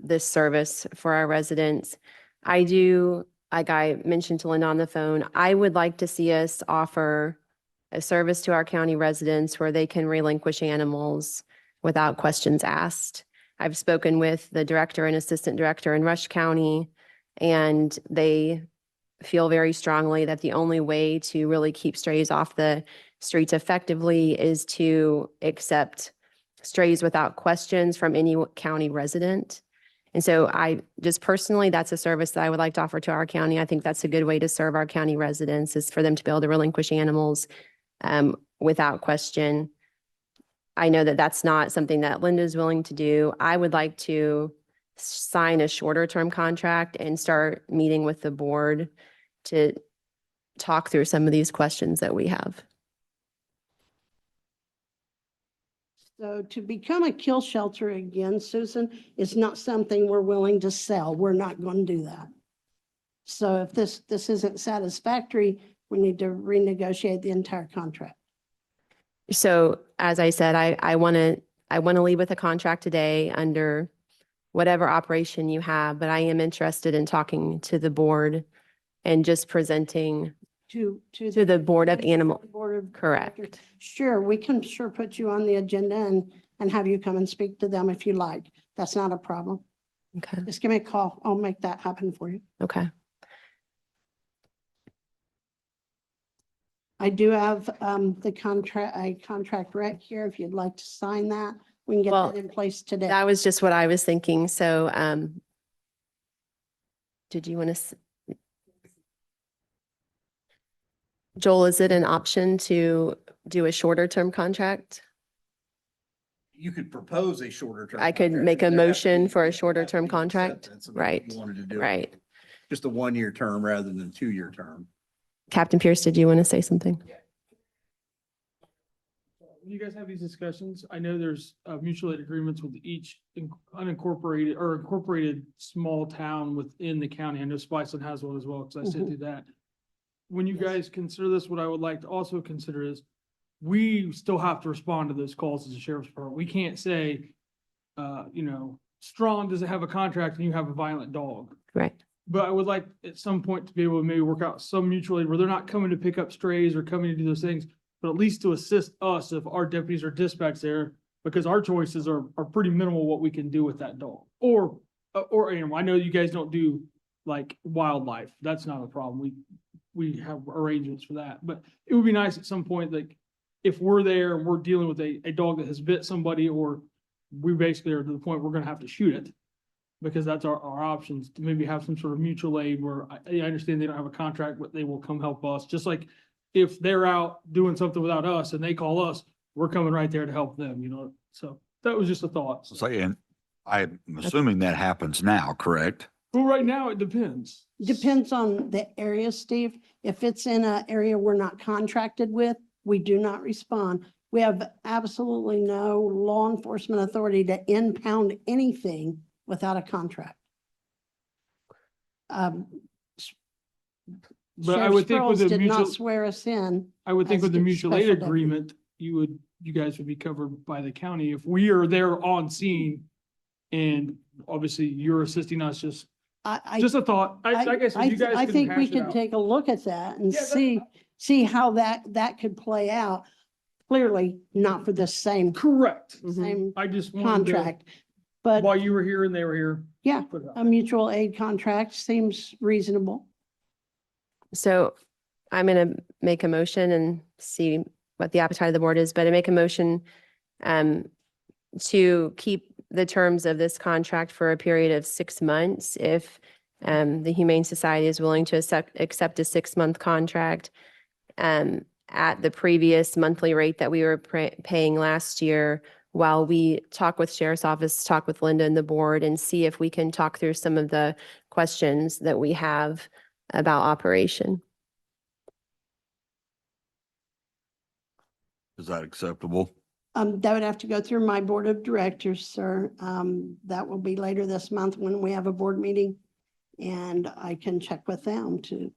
this service for our residents. I do, like I mentioned to Linda on the phone, I would like to see us offer a service to our county residents where they can relinquish animals without questions asked. I've spoken with the director and assistant director in Rush County, and they feel very strongly that the only way to really keep strays off the streets effectively is to accept strays without questions from any county resident. And so I just personally, that's a service that I would like to offer to our county. I think that's a good way to serve our county residents, is for them to be able to relinquish animals without question. I know that that's not something that Linda is willing to do. I would like to sign a shorter term contract and start meeting with the board to talk through some of these questions that we have. So to become a kill shelter again, Susan, is not something we're willing to sell. We're not going to do that. So if this isn't satisfactory, we need to renegotiate the entire contract. So as I said, I want to leave with a contract today under whatever operation you have, but I am interested in talking to the board and just presenting To to the Board of Animal. Board of Correct. Directors. Sure, we can sure put you on the agenda and have you come and speak to them if you like. That's not a problem. Okay, Just give me a call. I'll make that happen for you. okay. I do have the contract rec here. If you'd like to sign that, we can get Well, that in place today. That was just what I was thinking. So, did you want to? Joel, is it an option to do a shorter term contract? You could propose a shorter term. I could contract, make but a there has to motion be- for a there has to shorter be term contract. acceptance of what Right, you wanted to do. right. Just a 1-year term rather than a 2-year term. Captain Pierce, did you want to say something? When you guys have these discussions, I know there's mutual aid agreements with each unincorporated or incorporated small town within the county. I know Spiceland has one as well, because I said Mhm. through that. When you guys consider this, what I would like to also consider is we still have to respond to those calls as a sheriff's department. We can't say, Strong doesn't have a contract and you have a violent dog. Right. But I would like at some point to be able to maybe work out some mutual aid where they're not coming to pick up strays or coming to do those things, but at least to assist us if our deputies are dispatched there, because our choices are pretty minimal what we can do with that dog or animal. I know you guys don't do like wildlife. That's not a problem. We have arrangements for that, but it would be nice at some point, like if we're there and we're dealing with a dog that has bit somebody, or we basically are to the point we're gonna have to shoot it. Because that's our options, to maybe have some sort of mutual aid where I understand they don't have a contract, but they will come help us. Just like if they're out doing something without us and they call us, we're coming right there to help them, So that was just a thought. So, and I'm assuming that happens now, correct? Well, right now it depends. Depends on the area, Steve. If it's in an area we're not contracted with, we do not respond. We have absolutely no law enforcement authority to impound anything without a contract. But I would think with the Did not mutual, swear us in. I would think as with the the mutual aid special deputy. agreement, you guys would be covered by the county. If we are there on scene and obviously you're assisting us, just a thought. Like I said, you guys I can think we hash it could out. take a look at that and Yeah, that's see how that could play out. Clearly not for the same Correct. same I just wanted to, contract, but while you were here and they were here. yeah, put it out. a mutual aid contract seems reasonable. So I'm going to make a motion and see what the appetite of the board is, but I make a motion to keep the terms of this contract for a period of 6 months. If the Humane Society is willing to accept a 6-month contract at the previous monthly rate that we were paying last year, while we talk with Sheriff's Office, talk with Linda and the board, and see if we can talk through some of the questions that we have about operation. Is that acceptable? That would have to go through my board of directors, sir. That will be later this month when we have a board meeting. And I can check with them to,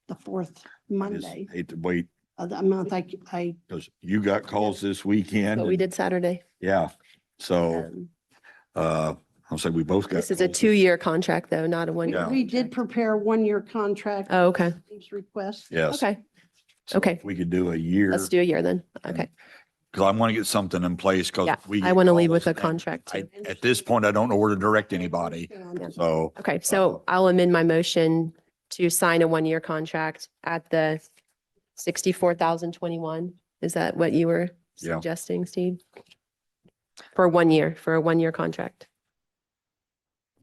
the fourth I just Monday hate to wait of the month. I, because you got calls this weekend. What we and- did Saturday. Yeah, so, Um, I'll say we both got. This is a calls. 2-year contract though, not a 1-year. Yeah. we did prepare a 1-year contract. Oh, okay. Steve's request. Yes. Okay, So okay. if we could do a year. let's do a year then. Okay. Because I want to get something in place because Yeah, we. I get want to leave calls with a and contract I, too. at this point, I don't know where to direct anybody. Yeah. So, Okay, so I'll amend my motion to sign a 1-year contract at the 64,021. Is that what you were Yeah. suggesting, Steve? For 1 year, for a 1-year contract.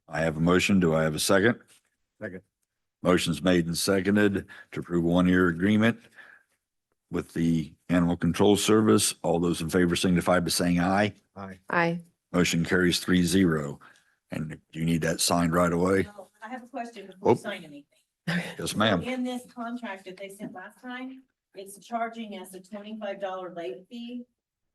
I have a motion. Do I have a second? Second. Motion's made and seconded to approve a 1-year agreement with the Animal Control Service. All those in favor signify by saying aye. Aye. Motion carries 3-0. And do you need that signed right away? Now, I have a question before Oh. you sign anything. Yes, ma'am. So in this contract that they sent last time, it's charging us a $25 late fee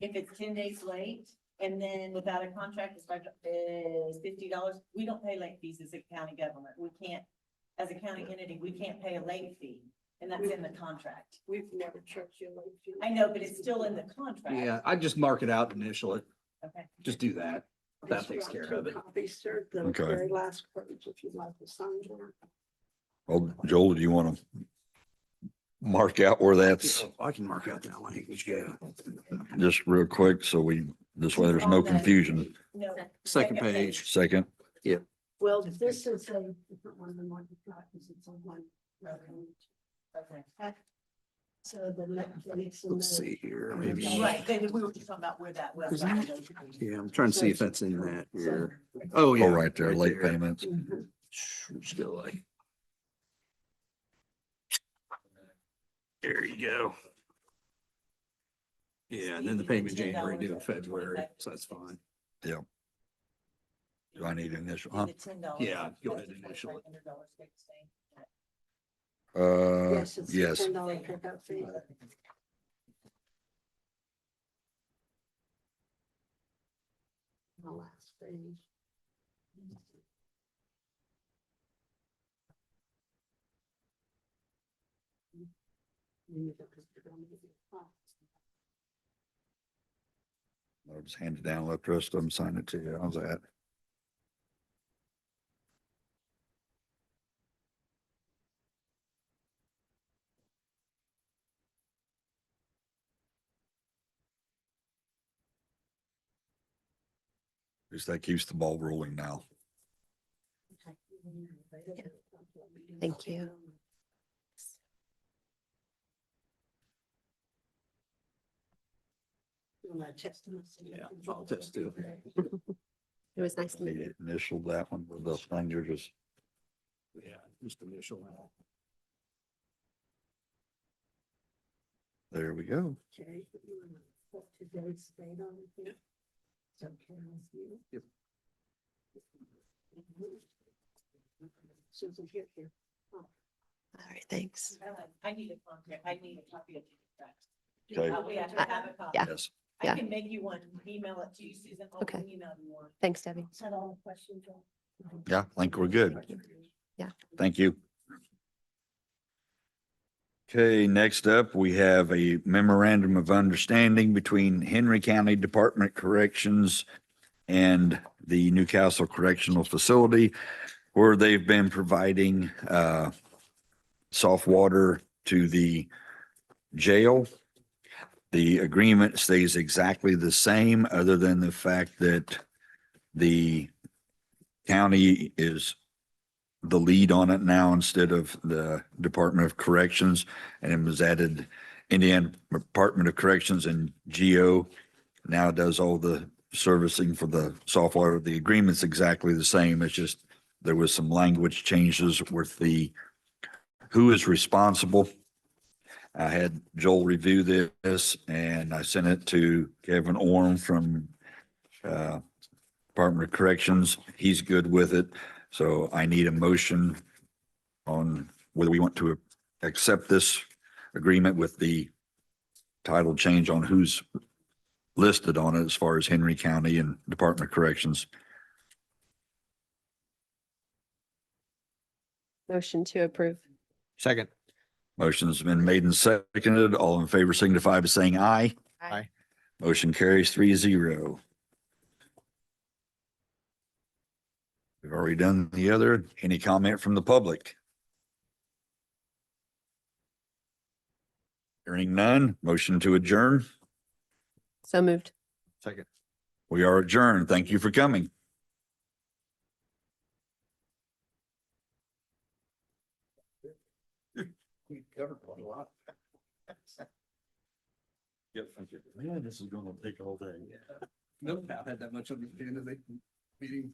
if it's 10 days late. And then without a contract, it's $50. We don't pay late fees as a county government. We can't, as a county entity, we can't pay a late fee. And that's in the contract. We've never charged you a late fee. I know, but it's still in the contract. Yeah, I'd just mark it out, initial it. Okay. Just do that. That takes care of it. Copies, sir, the Okay. very last page, if you'd like to sign it. Well, Joel, do you want to mark out where that's I can mark out that language, yeah. just real quick so this way there's no confusion. No. Second page. Second, Well, this is a different one than what you've got, because it's on one. Okay. So the next. Let's see here, maybe. Right, then we were just talking about where that was. Is that- Yeah, I'm trying to see if that's in that here. Oh, yeah. oh, right there, late there. payments. Still like. There you go. Yeah, and then the payment January due in February, so that's fine. Do I need initial? Huh? Yeah, go ahead and initial it. Yes, it's a Yes. $10 pickup fee. The last page. I'll just hand it down, let the rest of them sign it to you. How's that? At least that keeps the ball rolling now. Thank you. Yeah, I'll test too. It was nice to meet Need you. it initial that one with the thing, you're just, Yeah, just initial. there we go. Okay. Put today's date on it. So can I see it? Yep. Susan, here. All right, thanks. I need a contract, I need a copy of the contract. Okay. We have to have a copy. Yeah. Yes. I Yeah. can make you one, email it to you, Susan. I'll Okay. email you one. Thanks, Debbie. Is that all the questions? Joel? Yeah, I think we're good. Yeah. Thank you. Okay, next up, we have a memorandum of understanding between Henry County Department of Corrections and the Newcastle Correctional Facility, where they've been providing soft water to the jail. The agreement stays exactly the same, other than the fact that the county is the lead on it now instead of the Department of Corrections, and it was added Indiana Department of Corrections and GO now does all the servicing for the soft water. The agreement's exactly the same. It's just there was some language changes with the who is responsible. I had Joel review this and I sent it to Kevin Orm from Department of Corrections. He's good with it. So I need a motion on whether we want to accept this agreement with the title change on who's listed on it as far as Henry County and Department of Corrections. Motion to approve. Second. Motion's been made and seconded. All in favor signify by saying aye. Aye. Motion carries 3-0. We've already done the other. Any comment from the public? Hearing none, motion to adjourn. So moved. Second. We are adjourned. Thank you for coming. We covered quite a lot. Man, this is gonna take all day. No doubt had that much on the agenda, they meeting.